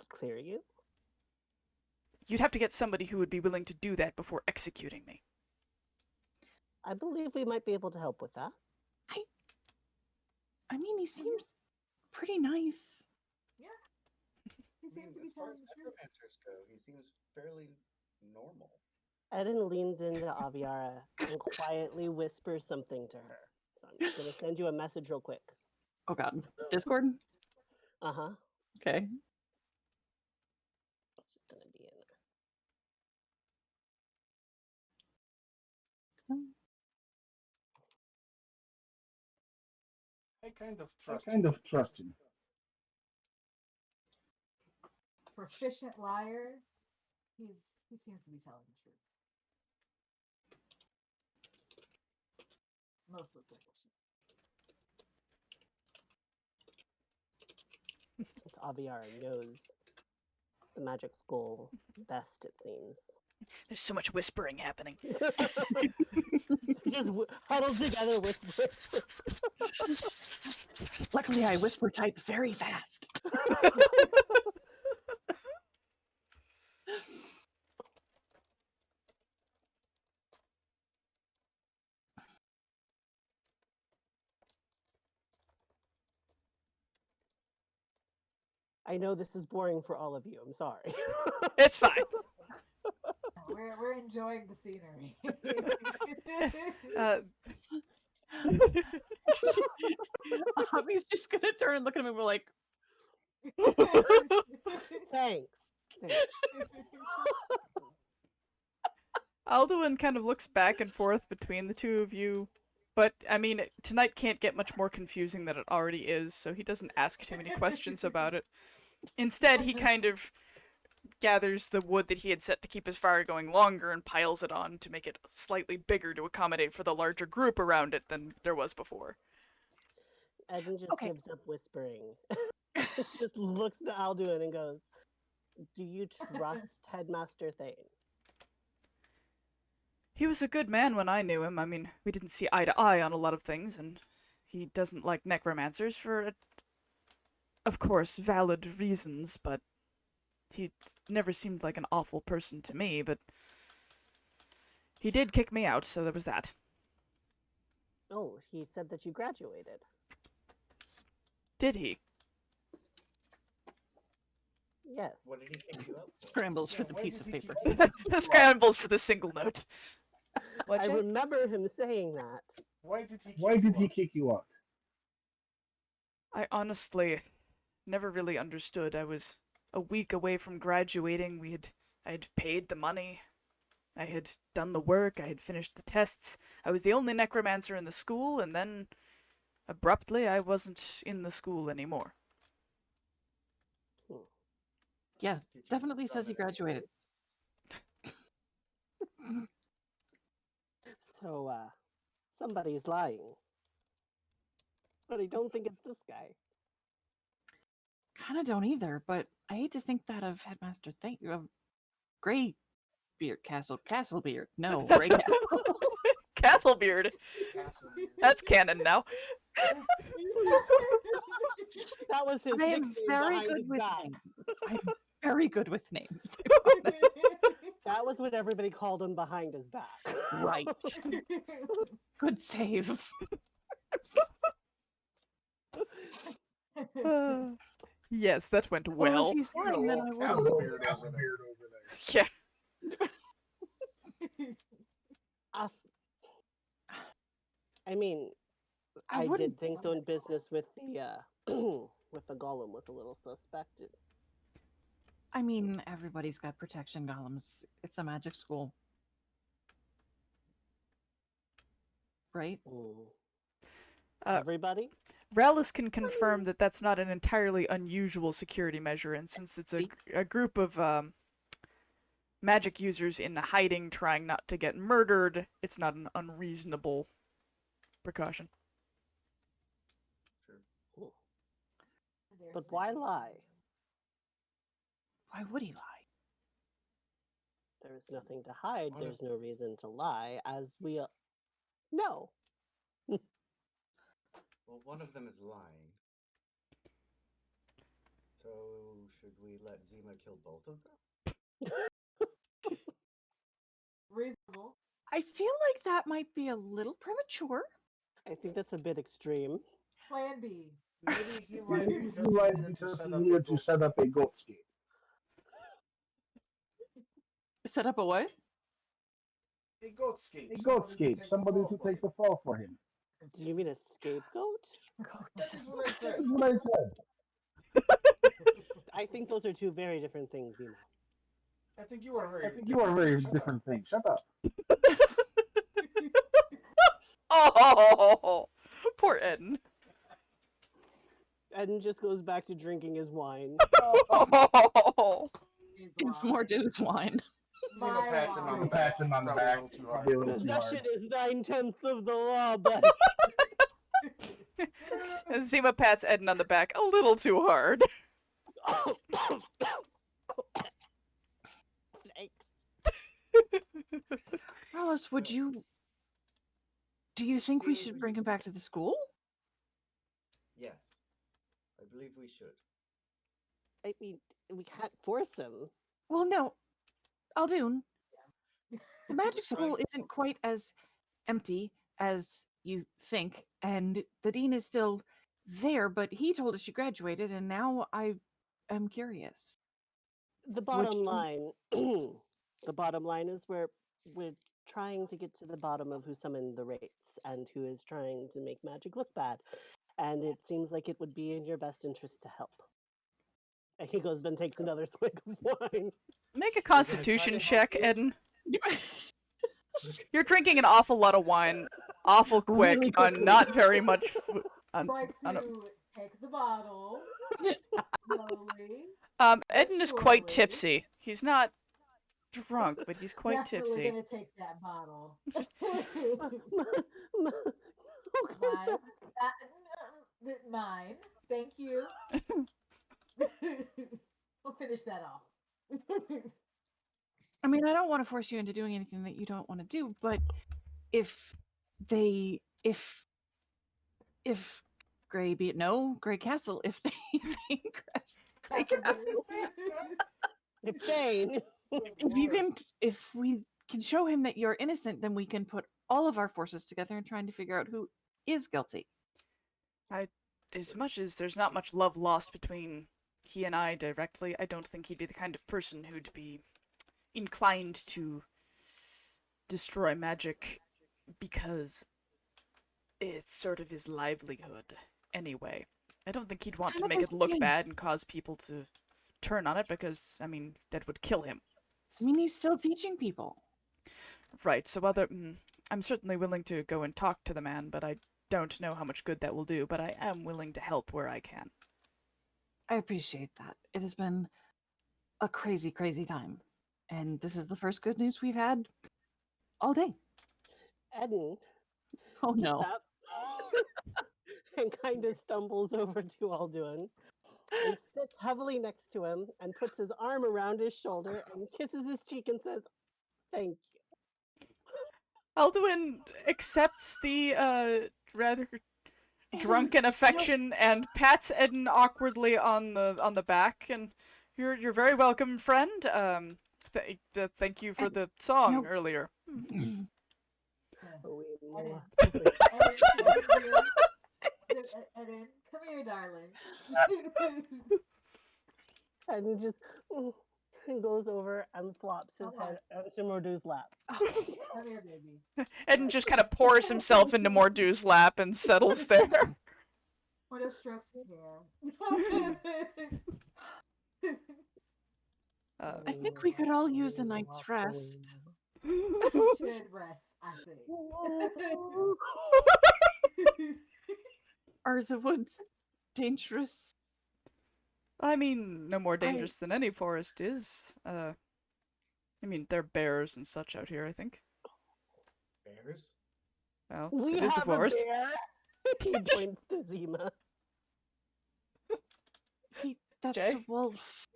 clear you? you'd have to get somebody who would be willing to do that before executing me. I believe we might be able to help with that. I mean, he seems pretty nice. Yeah. He seems to be telling the truth. Necromancers go, he seems fairly normal. Eden leans into Aviara and quietly whispers something to her. So I'm just going to send you a message real quick. Oh god. Discord? Uh-huh. Okay. It's just going to be in there. I kind of I trust kind him. of trust him. Proficient liar. He seems to be telling the truth. Mostly proficient. Since Aviara knows the magic school best, it seems. There's so much whispering happening. Just huddled together whisper. Luckily, I whisper type very fast. I know this is boring for all of you. I'm sorry. It's fine. We're enjoying the scenery. Yes. He's just gonna turn and look at him and we're like, Thanks. Alduin kind of looks back and forth between the two of you, but, I mean, tonight can't get much more confusing than it already is, so he doesn't ask too many questions about it. Instead, he kind of gathers the wood that he had set to keep his fire going longer and piles it on to make it slightly bigger to accommodate for the larger group around it than there was before. Eden just Okay. gives up whispering. Just looks to Alduin and goes, "Do you trust Headmaster Thane?" He was a good man when I knew him. I mean, we didn't see eye to eye on a lot of things, and he doesn't like necromancers for, of course, valid reasons, but he never seemed like an awful person to me, but he did kick me out, so there was that. Oh, he said that you graduated. Did he? Yes. What did he kick you out for? Scrambles for Yeah, the why piece does of he paper. keep you- Scrambles for the single note. I remember him saying that. Why did he? Why did he kick you out? I honestly never really understood. I was a week away from graduating. I had paid the money. I had done the work. I had finished the tests. I was the only necromancer in the school, and then abruptly I wasn't in the school anymore. Yeah, Did you definitely says he summon graduated. So, somebody's lying. But I don't think it's this guy. Kind of don't either, but I hate to think that of Headmaster Thane. Of Grey Beard Castle Beard. No, Grey Castle. Castlebeard. That's canon now. That was his I am nickname very behind good his with back. names. I'm very good with names. That was what everybody called him behind his back. Right. Good save. Yes, that went Well, well. if he's lying, then I will. Beard over there. Yeah. I mean, I I did wouldn't- think doing business with the with the golem was a little suspect. I mean, everybody's got protection golems. It's a magic school. Right? Everybody? Rallis can confirm that that's not an entirely unusual security measure, and since it's a group of magic users in hiding trying not to get murdered, it's not an unreasonable precaution. But why lie? Why would he lie? There is nothing to hide. Honest- There's no reason to lie, as we know. Well, one of them is lying. So, should we let Zima kill both of them? Reasonable. I feel like that might be a little premature. I think that's a bit extreme. Plan B. Maybe he Maybe lied he because lied he needed because to he set up needed a to set up a goat skate. Set up a what? A goat skate. A goat skate. Somebody to take the fall for him. Do you mean a scapegoat? This is what I said. That's what I said. I think those are two very different things, Zima. I think you are very. I think you are very Shut up. different things. Shut up. Oh, poor Eden. Eden just goes back to drinking his wine. Oh. It's more to his wine. Zima pats him on the Zima pats him on the Probably a back. little too hard. Probably a little too hard. Possession is 9/10 of the law, but And Zima pats Eden on the back a little too hard. Alice, would you... Do you think we should bring him back to the school? Yes. I believe we should. I mean, we can't force him. Well, no. Aldoon, the magic Right. school isn't quite as empty as you think, and the dean is still there, but he told us you graduated, and now I am curious. The bottom you- line, the bottom line is we're trying to get to the bottom of who summoned the wraiths and who is trying to make magic look bad. And it seems like it would be in your best interest to help. And he goes and takes another swig of wine. Make a constitution check, Eden. You're drinking an awful lot of wine, awful quick, Really on quickly. not very much food. Try on a- to take the bottle slowly. Eden is quite Slowly. tipsy. He's not drunk, but he's quite Definitely tipsy. gonna take that bottle. Drunk, but he's quite Definitely tipsy. gonna take that bottle. Oh, Mine. Mine. Thank you. We'll finish that off. I mean, I don't want to force you into doing anything that you don't want to do, but if they, if Grey Grey Castle, if they think Grey Castle, If Jane. if we can show him that you're innocent, then we can put all of our forces together in trying to figure out who is guilty. As much as there's not much love lost between he and I directly, I don't think he'd be the kind of person who'd be inclined to destroy magic because it's sort of his livelihood anyway. I don't think he'd want to make it look bad and cause people to turn on it because, I mean, that would kill him. I mean, he's still teaching people. Right, so I'm certainly willing to go and talk to the man, but I don't know how much good that will do, but I am willing to help where I can. I appreciate that. It has been a crazy, crazy time. And this is the first good news we've had all day. Eden Oh gets no. up and kind of stumbles over to Alduin and sits heavily next to him and puts his arm around his shoulder and kisses his cheek and says, "Thank you." Alduin accepts the rather drunken affection and pats Eden awkwardly on the back, and you're very welcome, friend. Thank you for the song earlier. Eden, come here, darling. And he just goes over and flops his head onto Mordu's lap. Come here, baby. Eden just kind of pours himself into Mordu's lap and settles there. Mordu strokes his hair. I think we could all use a night's rest. You should rest, I think. Are the woods dangerous? I mean, no more dangerous than any forest is. I mean, there are bears and such out here, I think. Bears? Well, We it is the have a forest. bear. He points to Zima. That's Jay? a wolf.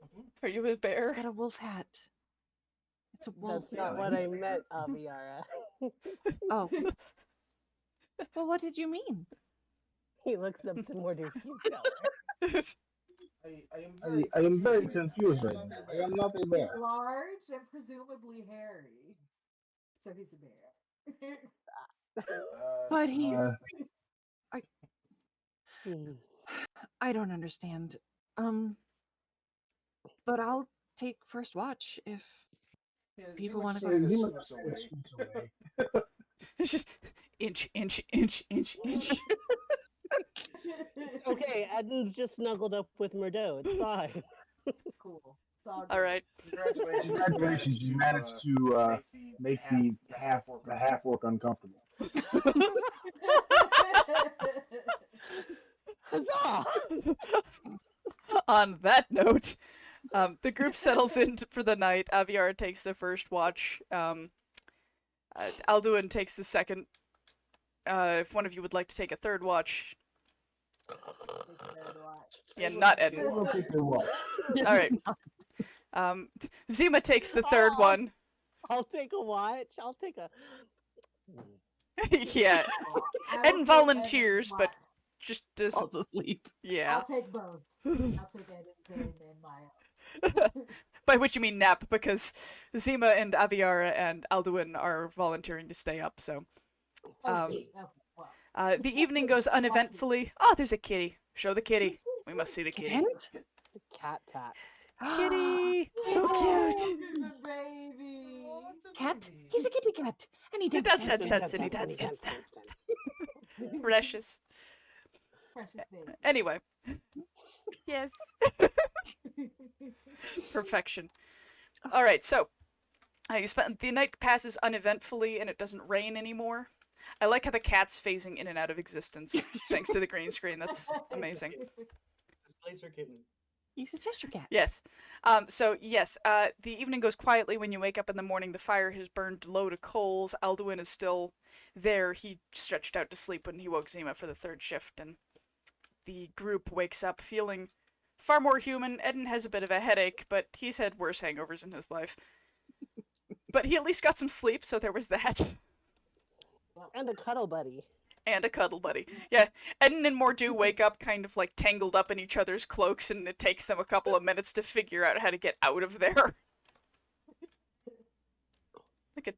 Are you a bear? He's got a wolf hat. It's a wolf. That's not what I meant, Aviara. Oh. Well, what did you mean? He looks up to Mordu's shoulder. I am very confused right now. I am not a bear. Large and presumably hairy. So he's a bear. But he's. Hmm. I don't understand. But I'll take first watch if people want to. It's just inch. Okay, Eden's just snuggled up with Mordeaux. It's fine. Cool. It's all good. All right. Congratulations, you managed to make the half orc uncomfortable. Huzzah! On that note, the group settles in for the night. Aviara takes the first watch. Alduin takes the second. If one of you would like to take a third watch. Yeah, not Eden. We'll take your watch. All right. Zima takes the third one. I'll take a watch. I'll take a. Yeah. Eden volunteers, but just does. Falls asleep. Yeah. I'll take both. I'll take Eden's and Maya. By which you mean nap, because Zima and Aviara and Alduin are volunteering to stay up, so. Okay, well. The evening goes uneventfully. Oh, there's a kitty. Show the kitty. We must see the kitty. Cat tat. Kitty! So cute! He's a baby. Cat? He's a kitty cat. And he He dance. dance. Precious. Precious baby. Anyway. Yes. Perfection. Alright, so. The night passes uneventfully and it doesn't rain anymore. I like how the cat's phasing in and out of existence thanks to the green screen. That's amazing. Displacer kitten. He's a Cheshire cat. Yes. So yes, the evening goes quietly when you wake up in the morning. The fire has burned low to coals. Alduin is still there. He stretched out to sleep when he woke Zima for the third shift, and the group wakes up feeling far more human. Eden has a bit of a headache, but he's had worse hangovers in his life. But he at least got some sleep, so there was that. And a cuddle buddy. And a cuddle buddy. Yeah, Eden and Mordu wake up kind of like tangled up in each other's cloaks, and it takes them a couple of minutes to figure out how to get out of there. Like a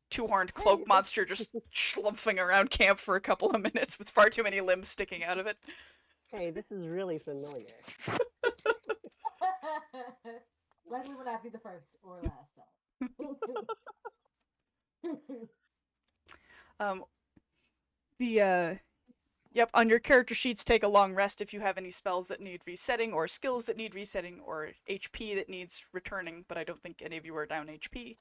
two-horned cloak monster just schlumping around camp for a couple of minutes with far too many limbs sticking out of it. Hey, this is really familiar. Luckily, will not be the first or last time. Yep, on your character sheets, take a long rest if you have any spells that need resetting, or skills that need resetting, or HP that needs returning, but I don't think any of you are down HP.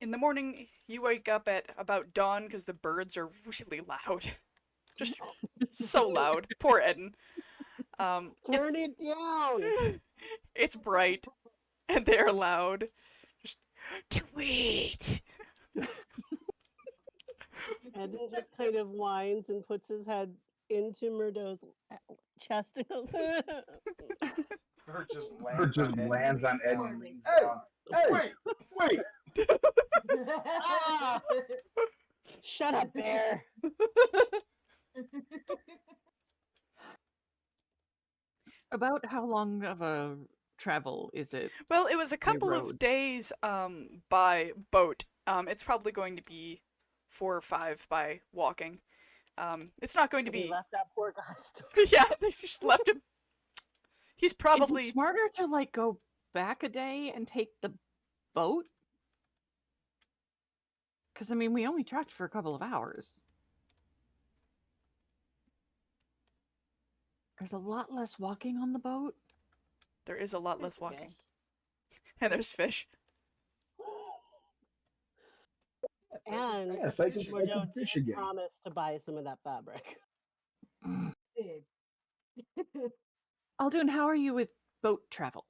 In the morning, you wake up at about dawn because the birds are really loud. Just so loud. Poor Eden. Turn it down! It's bright, and they're loud. Just tweet! And then just kind of whines and puts his head into Murdo's chest and goes, Or just lands on Ed and leans down. Hey, Wait! ah! Shut up, bear! About how long of a travel is it? Well, it was a couple of road. days by boat. It's probably going to be 4 or 5 by walking. It's not going to He be... left that poor guy. Yeah, they just left him. He's Is probably... it smarter to like go back a day and take the boat? Because I mean, we only tracked for a couple of hours. There's a lot less walking on the boat. There is a lot less Fish. walking. And there's fish. And Yes, I can Murdo fish did again. promise to buy some of that fabric. Did. Aldun, how are you with boat travel?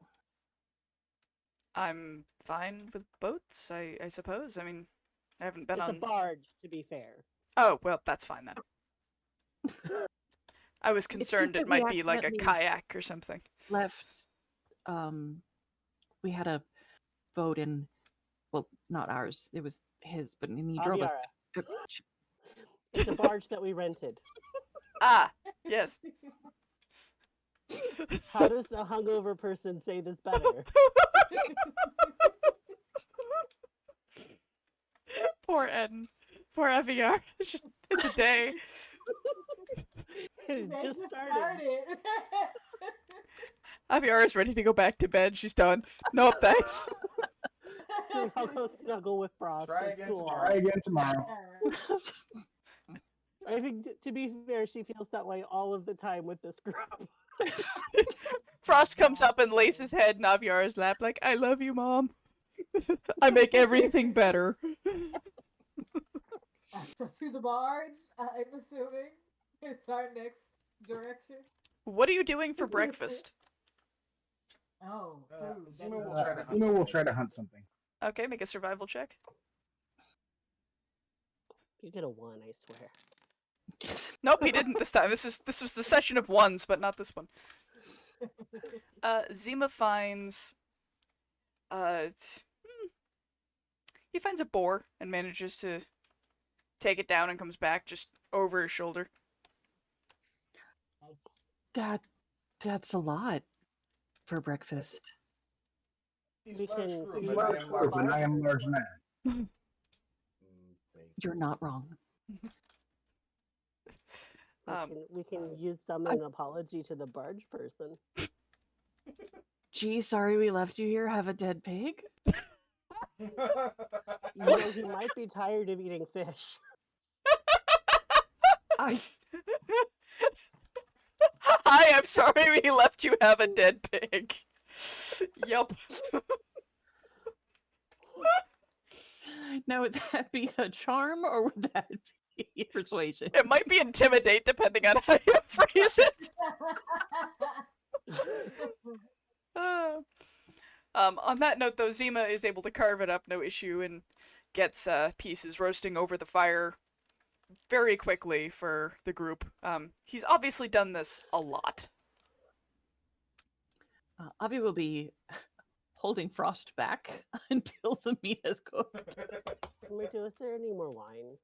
I'm fine with boats, I suppose. I mean, I haven't been It's on... a barge, to be fair. Oh, well, that's fine then. I was just concerned that it we might be like a accidentally kayak or something. Left. We had a boat in, well, not ours. It was his, but he drove us. Aviara. It's a barge that we rented. Ah, yes. How does the hungover person say this better? Poor Eden. Poor FER. It's a day. It They just just started. FER is ready to go back to bed. She's done. Nope, thanks. I'll go snuggle with Frost. Try It's again cool. Try again tomorrow. I think, to be fair, she feels that way all of the time with this group. Frost comes up and lays his head in Aviara's lap like, I love you, Mom. I make everything better. So to the barge, I'm assuming. It's our next direction. What are you doing for breakfast? Oh, food. That Zima is will a- try to hunt Zima will try to hunt something. Okay, make a survival check. You get a 1, I swear. Nope, he didn't this time. This was the session of ones, but not this one. Zima finds he finds a boar and manages to take it down and comes back just over his shoulder. Nice. That's a lot for breakfast. He's We large can- crew, we but can- I am large. And I am large man. You're not wrong. We can use some an apology to the barge person. Gee, sorry we left you here. Have a dead pig? You know, he might be tired of eating fish. I Hi, I'm sorry we left you have a dead pig. Yup. now would that be a charm or would that Persuasion. It might be intimidate, depending on how you phrase it. On that note, though, Zima is able to carve it up, no issue, and gets pieces roasting over the fire very quickly for the group. He's obviously done this a lot. Avi will be holding Frost back until the meat has cooked. Myrtle, is there any more wine?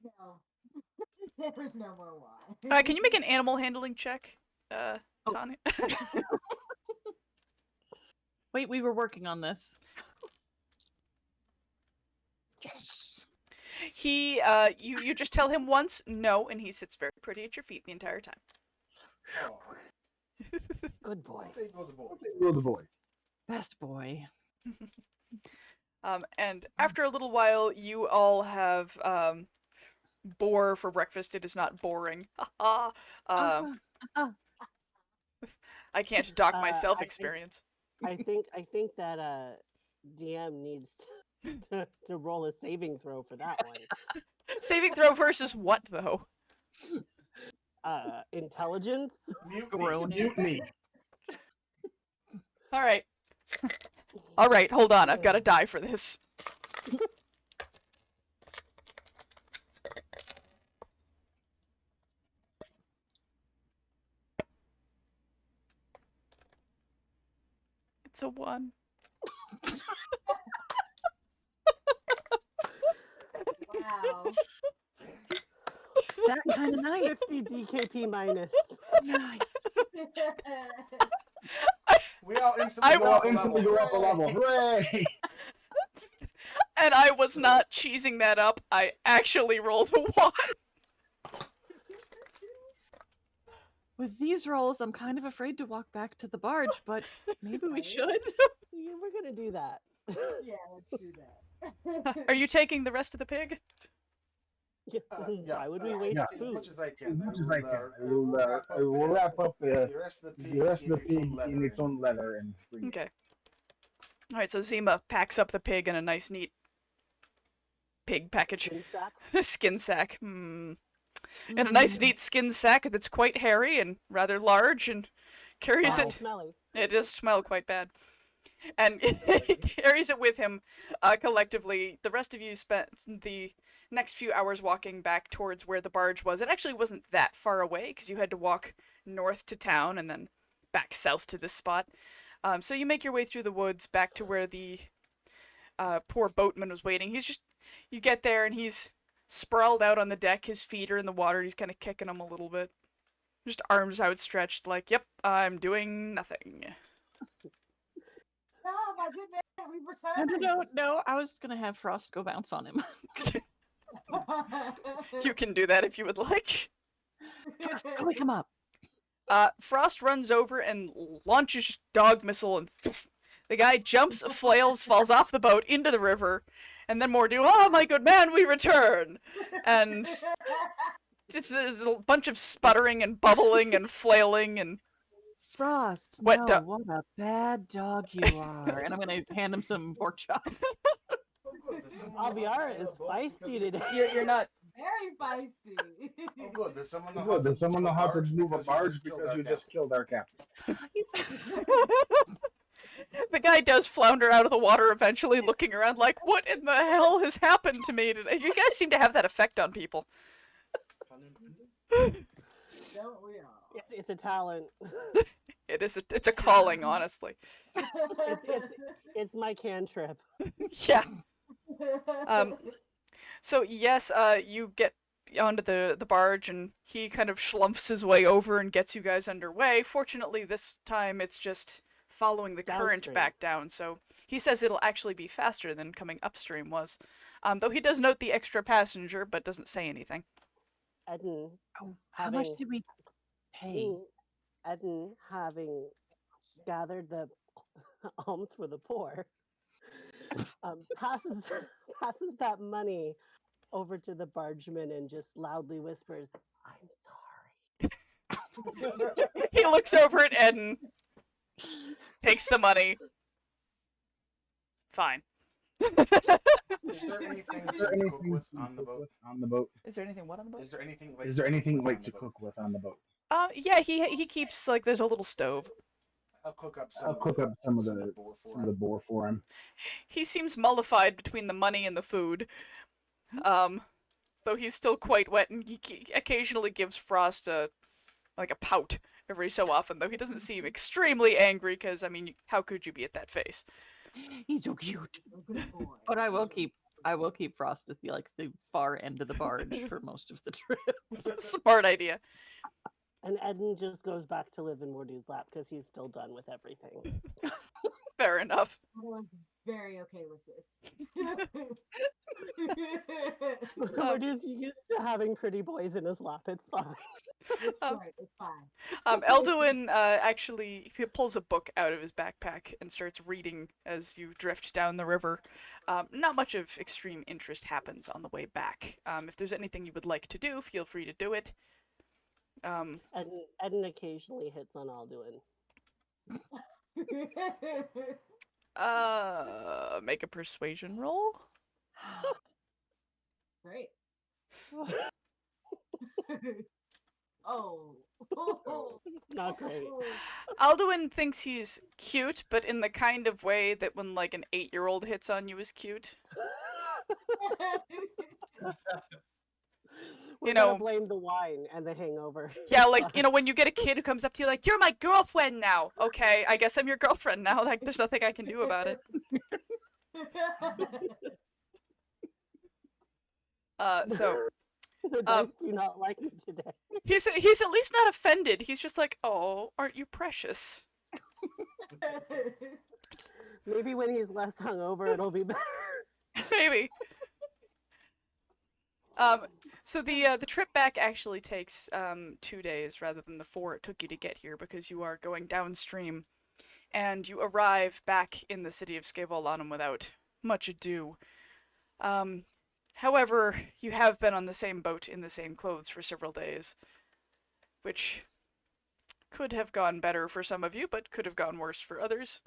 No. There is no more wine. Can you make an animal handling check, Tanya? Wait, we were working on this. Yes. He, you just tell him once, no, and he sits very pretty at your feet the entire time. Oh, Good boy. there goes the boy. Go the boy. Best boy. And after a little while, you all have, boar for breakfast. It is not boring. I can't dock my I think- self-experience. I think that DM needs to roll a saving throw for that one. Saving throw versus what, though? Intelligence. Mutiny. All right. All right, hold on. I've got to die for this. It's a 1. Wow. It's that kind of night. 50 DKP minus. Nice. We all I instantly go up a level. Hooray! And I was not cheesing that up. I actually rolled a 1. With these rolls, I'm kind of afraid to walk back to the barge, but maybe we Right? should. Yeah, we're gonna do that. Yeah, let's do that. Are you taking the rest of the pig? Yeah, Yeah, why would so we waste yeah. As food? much as I can. Much as I can. I will wrap up the rest of the pig in its own leather and bring it. Okay. All right, so Zima packs up the pig in a nice, neat pig package. Skin sack? Skin sack. In a nice, neat skin sack that's quite hairy and rather large and carries Oh, it. smelly. It does smell quite bad. And he carries it with him collectively. The rest of you spent the next few hours walking back towards where the barge was. It actually wasn't that far away because you had to walk north to town and then back south to this spot. So you make your way through the woods back to where the poor boatman was waiting. You get there and he's sprawled out on the deck. His feet are in the water. He's kind of kicking them a little bit. Just arms outstretched like, yep, I'm doing nothing. No, my good man, we returned. No. I was gonna have Frost go bounce on him. You can do that if you would like. Frost, go wake him up. Frost runs over and launches dog missile, and the guy jumps, flails, falls off the boat into the river, and then more do. Oh my good man, we return! And there's a bunch of sputtering and bubbling and flailing and Frost, Wet no, dog. what a bad dog you are. And I'm gonna hand him some pork chops. Aviara is feisty today. you're not. Very feisty. Oh, good. Does someone know Good. Does someone know how to move a you barge just killed because our you just killed our captain? The guy does flounder out of the water eventually, looking around like, what in the hell has happened to me today? You guys seem to have that effect on people. Don't we all? It's a talent. It's a calling, honestly. It's my cantrip. Yeah. So yes, you get onto the barge, and he kind of schlumps his way over and gets you guys underway. Fortunately, this time it's just following the current Downstream. back down, so he says it'll actually be faster than coming upstream was. Though he does note the extra passenger, but doesn't say anything. Eden, Oh, how much Having- did we pay? Eden, having gathered the alms for the poor, passes that money over to the bargeman and just loudly whispers, "I'm sorry." He looks over at Eden, takes the money. Fine. Is there anything Is there to cook anything with to on the cook boat? with on the boat? Is there anything what on the boat? Is there anything Is to there cook anything with like on to the boat? cook with on the boat? Yeah, he keeps like there's a little stove. I'll cook up I'll cook up some of the the boar for some of the him. boar for him. He seems mollified between the money and the food. Um, though he's still quite wet, and he occasionally gives Frost a pout every so often. Though he doesn't seem extremely angry, because I mean, how could you be at that face? He's so cute. Good boy. But I will keep Frost at the far end of the barge for most of the trip. Smart idea. And Eden just goes back to live in Mordu's lap because he's still done with everything. Fair enough. Everyone's very okay with this. Mordu's used to having pretty boys in his lap. It's fine. It's Um, fine. It's fine. Elduin actually he pulls a book out of his backpack and starts reading as you drift down the river. Not much of extreme interest happens on the way back. If there's anything you would like to do, feel free to do it. Eden occasionally hits on Alduin. Make a persuasion roll. Great. Oh. Not great. Alduin thinks he's cute, but in the kind of way that when like an 8-year-old hits on you is cute. We're know- gonna blame the wine and the hangover. Yeah, like, when you get a kid who comes up to you like, "You're my girlfriend now." Okay, I guess I'm your girlfriend now. Like, there's nothing I can do about it. So The dice do not like me today. he's at least not offended. He's just like, "Oh, aren't you precious?" Maybe when he's less hungover, it'll be better. Maybe. So the trip back actually takes 2 days rather than the 4 it took you to get here, because you are going downstream, and you arrive back in the city of Scaevolanum without much ado. However, you have been on the same boat in the same clothes for several days, which could have gone better for some of you, but could have gone worse for others.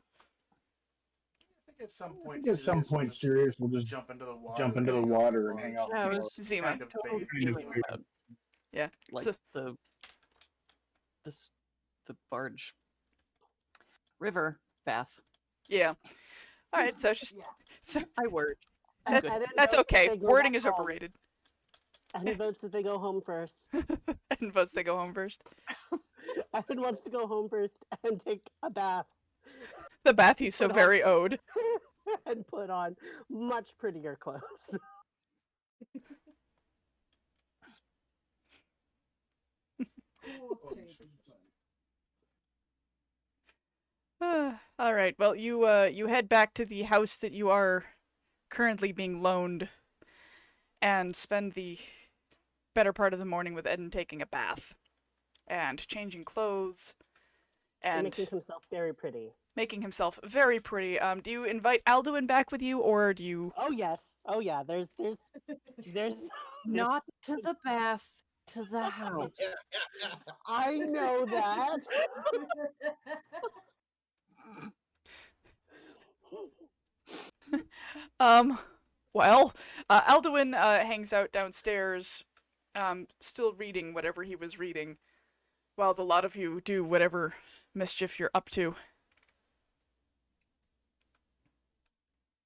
I think At some point, Sirius will just jump into the jump into the water and hang out. Yeah, I with was Zima. Kind of totally bathe feeling Zima. about Yeah. like So, the barge river bath. yeah. All right. So it's just Yeah. so I word. I Good. didn't that's know okay. they go Wording back is home. overrated. Eden votes that they go home first. And votes they go home first. Eden wants to go home first and take a bath The bath he's so Put on- very owed. and put on much prettier clothes. Cool change. All right. Well, you head back to the house that you are currently being loaned, and spend the better part of the morning with Eden taking a bath, and changing clothes, and Making himself very pretty. making himself very pretty. Do you invite Alduin back with you, or do you? Oh yes. Oh yeah. There's Not to the bath, to the house. I know that. Well, Alduin hangs out downstairs, still reading whatever he was reading, while the lot of you do whatever mischief you're up to.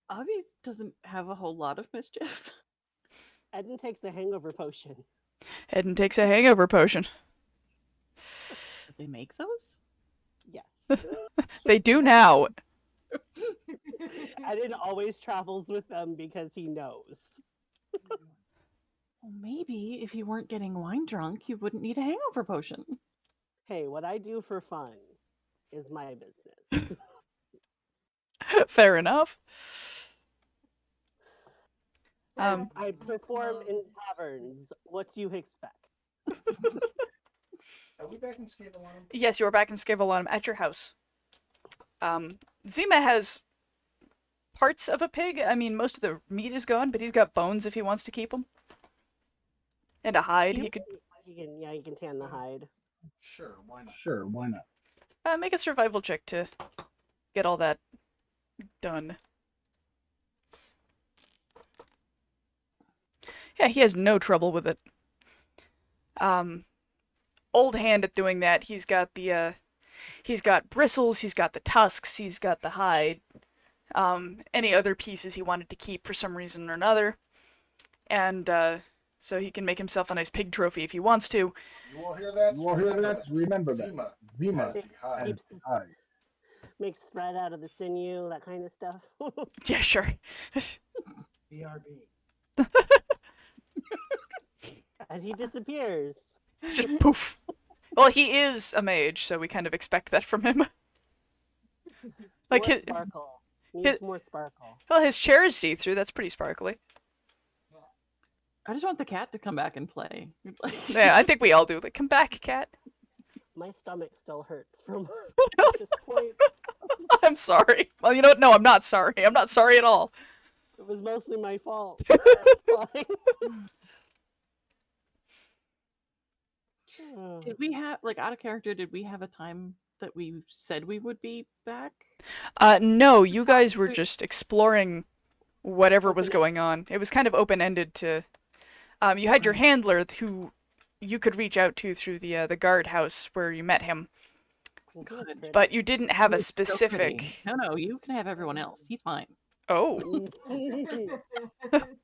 Avi doesn't have a whole lot of mischief. Eden takes a hangover potion. Eden takes a hangover potion. Do they make those? Yes. They do now. Eden always travels with them because he knows. Well, maybe if you weren't getting wine drunk, you wouldn't need a hangover potion. Hey, what I do for fun is my business. Fair enough. I perform in taverns. What do you expect? Are we back in Scaevolanum? Yes, you are back in Scaevolanum at your house. Zima has parts of a pig. I mean, most of the meat is gone, but he's got bones if he wants to keep them. And a hide. He could You can tan the hide. Sure, why not? Sure, why not? make a survival check to get all that done. Yeah, he has no trouble with it. Old hand at doing that. He's got bristles, he's got the tusks, he's got the hide, any other pieces he wanted to keep for some reason or another. And so he can make himself a nice pig trophy if he wants to. You will hear that. You will hear that. Remember that. Zima has the hide. has the hide. Makes thread out of the sinew, that kind of stuff. Yeah, sure. BRB. And he disappears. Just poof. Well, he is a mage, so we kind of expect that from him. Like more his, sparkle. Needs his- more sparkle. well, his chair is see-through. That's pretty sparkly. I just want the cat to come back and play. Yeah, I think we all do. Like, come back, cat. My stomach still hurts from this point. I'm sorry. Well, you know what? No, I'm not sorry. I'm not sorry at all. It was mostly my fault. It's fine. Did we have, like, out of character, did we have a time that we said we would be back? No, you guys were just exploring whatever was going on. It was kind of open-ended to... you had your handler who you could reach out to through the guardhouse where you met him, Good. but you didn't have a It's so pretty. specific... No, you can have everyone else. He's fine. Oh.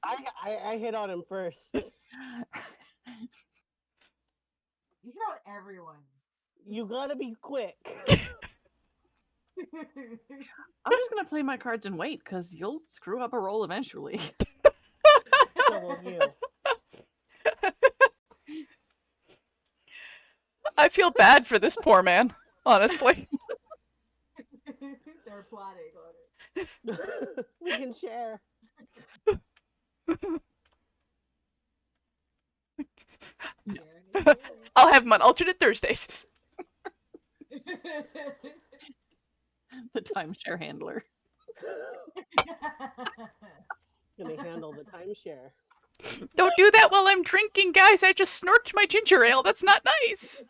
I hit on him first. You hit on everyone. You gotta be quick. I'm just gonna play my cards and wait, because you'll screw up a roll eventually. So will you. I feel bad for this poor man, honestly. They're plotting on it. We can share. Sharing is caring. I'll have him on alternate Thursdays. The timeshare handler. Gonna handle the timeshare. Don't do that while I'm drinking, guys. I just snorted my ginger ale. That's not nice.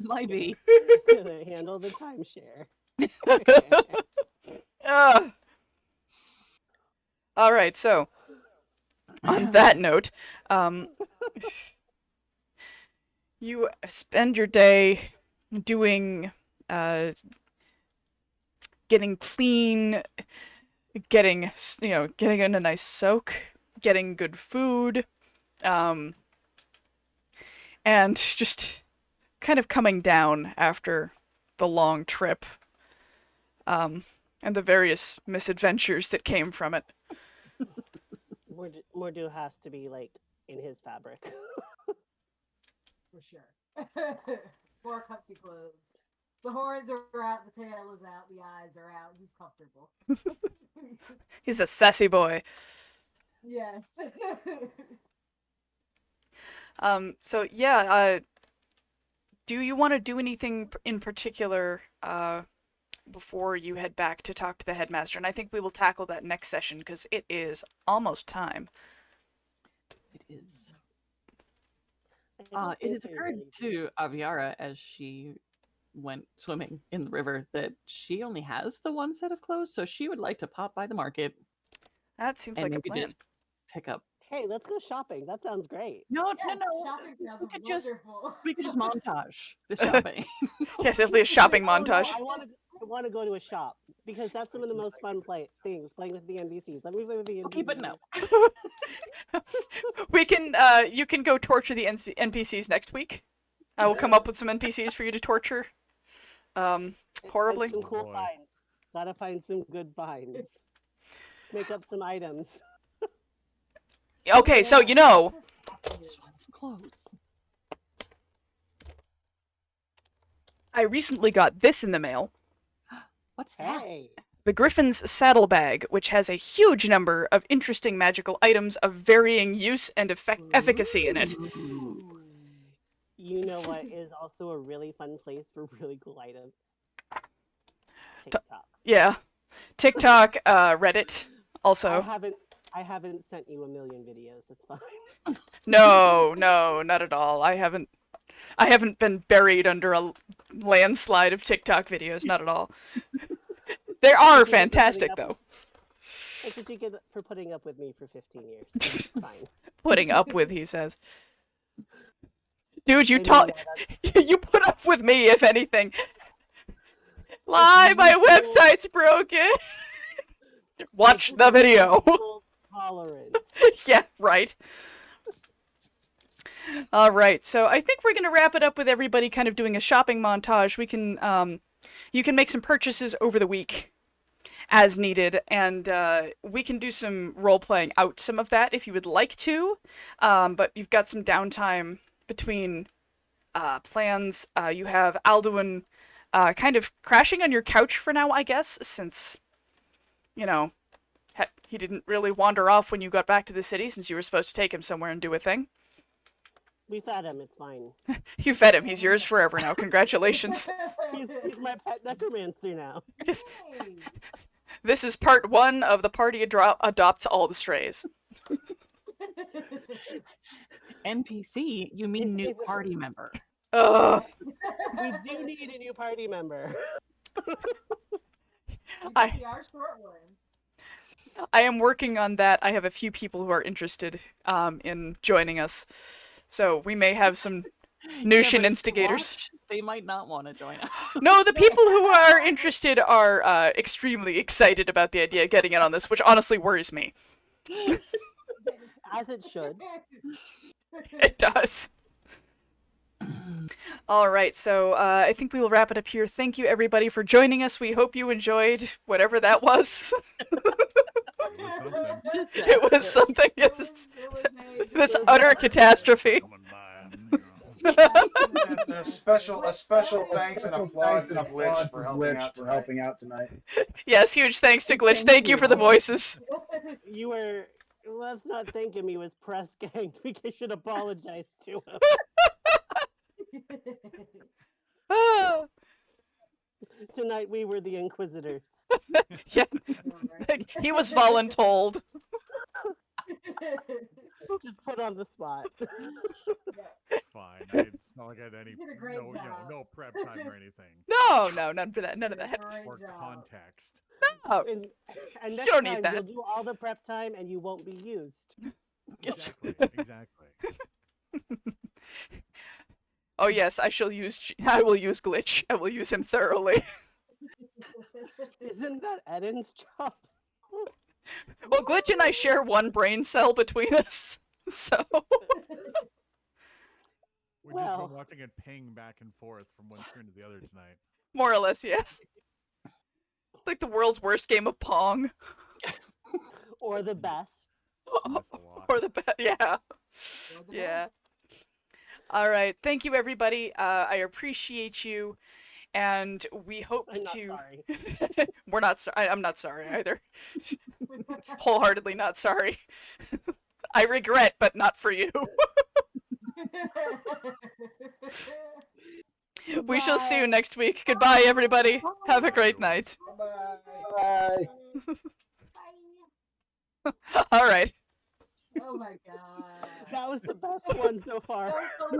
Might be. Gonna handle the timeshare. All right, so on that note, you spend your day doing, getting clean, getting in a nice soak, getting good food, and just kind of coming down after the long trip, and the various misadventures that came from it. Mordu has to be like in his fabric. For sure. More comfy clothes. The horns are out, the tail is out, the eyes are out. He's comfortable. He's a sassy boy. Yes. So yeah, do you want to do anything in particular before you head back to talk to the headmaster? And I think we will tackle that next session because it is almost time. It is. I It don't has think we occurred really do. to Aviara as she went swimming in the river that she only has the one set of clothes, so she would like to pop by the market That seems and like a maybe plan. just pick up. Hey, let's go shopping. That sounds great. No, Yeah, no. shopping sounds We could just wonderful. montage the shopping. Yes, it'll be a shopping Oh, no, montage. I want to go to a shop because that's some of the most fun things playing with the NPCs. Let me play with the NPCs. Okay, but no. We can, you can go torture the NPCs next week. I will come up with some NPCs for you to torture. Horribly. Find some cool Boy. finds. Gotta find some good finds. Make up some items. Okay, so you know, Just want some clothes. I recently got this in the mail. What's that? Hey, The Griffin's Saddlebag, which has a huge number of interesting magical items of varying use and efficacy in it. you know what is also a really fun place for really cool items? TikTok. Yeah. TikTok, Reddit, also. I haven't sent you a million videos. It's fine. No, not at all. I haven't been buried under a landslide of TikTok videos, not at all. They are fantastic though. That's what you get for putting up with me for 15 years. It's fine. Putting up with, he says. Dude, you I know talk. that. You put up with me, if anything. Lie, my mutual- website's broken. Watch It's the video. mutual tolerance. Yeah, right. All right, so I think we're gonna wrap it up with everybody kind of doing a shopping montage. We can, you can make some purchases over the week as needed, and we can do some role playing out some of that if you would like to. But you've got some downtime between plans. You have Alduin kind of crashing on your couch for now, I guess, since, you know, he didn't really wander off when you got back to the city, since you were supposed to take him somewhere and do a thing. We fed him. It's fine. You fed him. He's yours forever now. Congratulations. He's my pet necromancer now. Yes. Hey. This is part 1 of the party adopts all the strays. NPC, you mean new It's- party member. Ugh. We do need a new party member. I- We are short one. I am working on that. I have a few people who are interested in joining us. So we may have some Notion but if you instigators. watch, they might not want to join us. No, the people who are interested are extremely excited about the idea of getting in on this, which honestly worries me. As it should. It does. All right, so I think we will wrap it up here. Thank you, everybody, for joining us. We hope you enjoyed whatever that was. Just It was something. Yes. This utter catastrophe. Coming by, you know. And a special thanks and applause to Glitch for helping out tonight. Yes, huge thanks to Glitch. Thank you for the voices. You were. Let's not think him. He was press ganged. We should apologize to him. Ah, Tonight we were the Inquisitors. yeah, he was voluntold. Just put on the spot. Fine. It's not like I had any You did a great no, job. no prep time or anything. No, none for that. None of that. Great Or job. context. Oh, And You next don't need time that. you'll do all the prep time and you won't be used. Exactly. Exactly. oh yes, I will use Glitch. I will use him thoroughly. Isn't that Eden's job? Well, Glitch and I share one brain cell between us, so We've just Well. been watching it ping back and forth from one screen to the other tonight. more or less, yes. It's like the world's worst game of Pong, Or the best? That's a lot. or the yeah. Yeah. All right. Thank you, everybody. I appreciate you, and we hope I'm not to. sorry. We're not sorry. I'm not sorry either. Wholeheartedly not sorry. I regret, but not for you. We shall see you next week. Goodbye, everybody. Have a great night. Bye. All right. Oh my god. That was the best one so far. That was so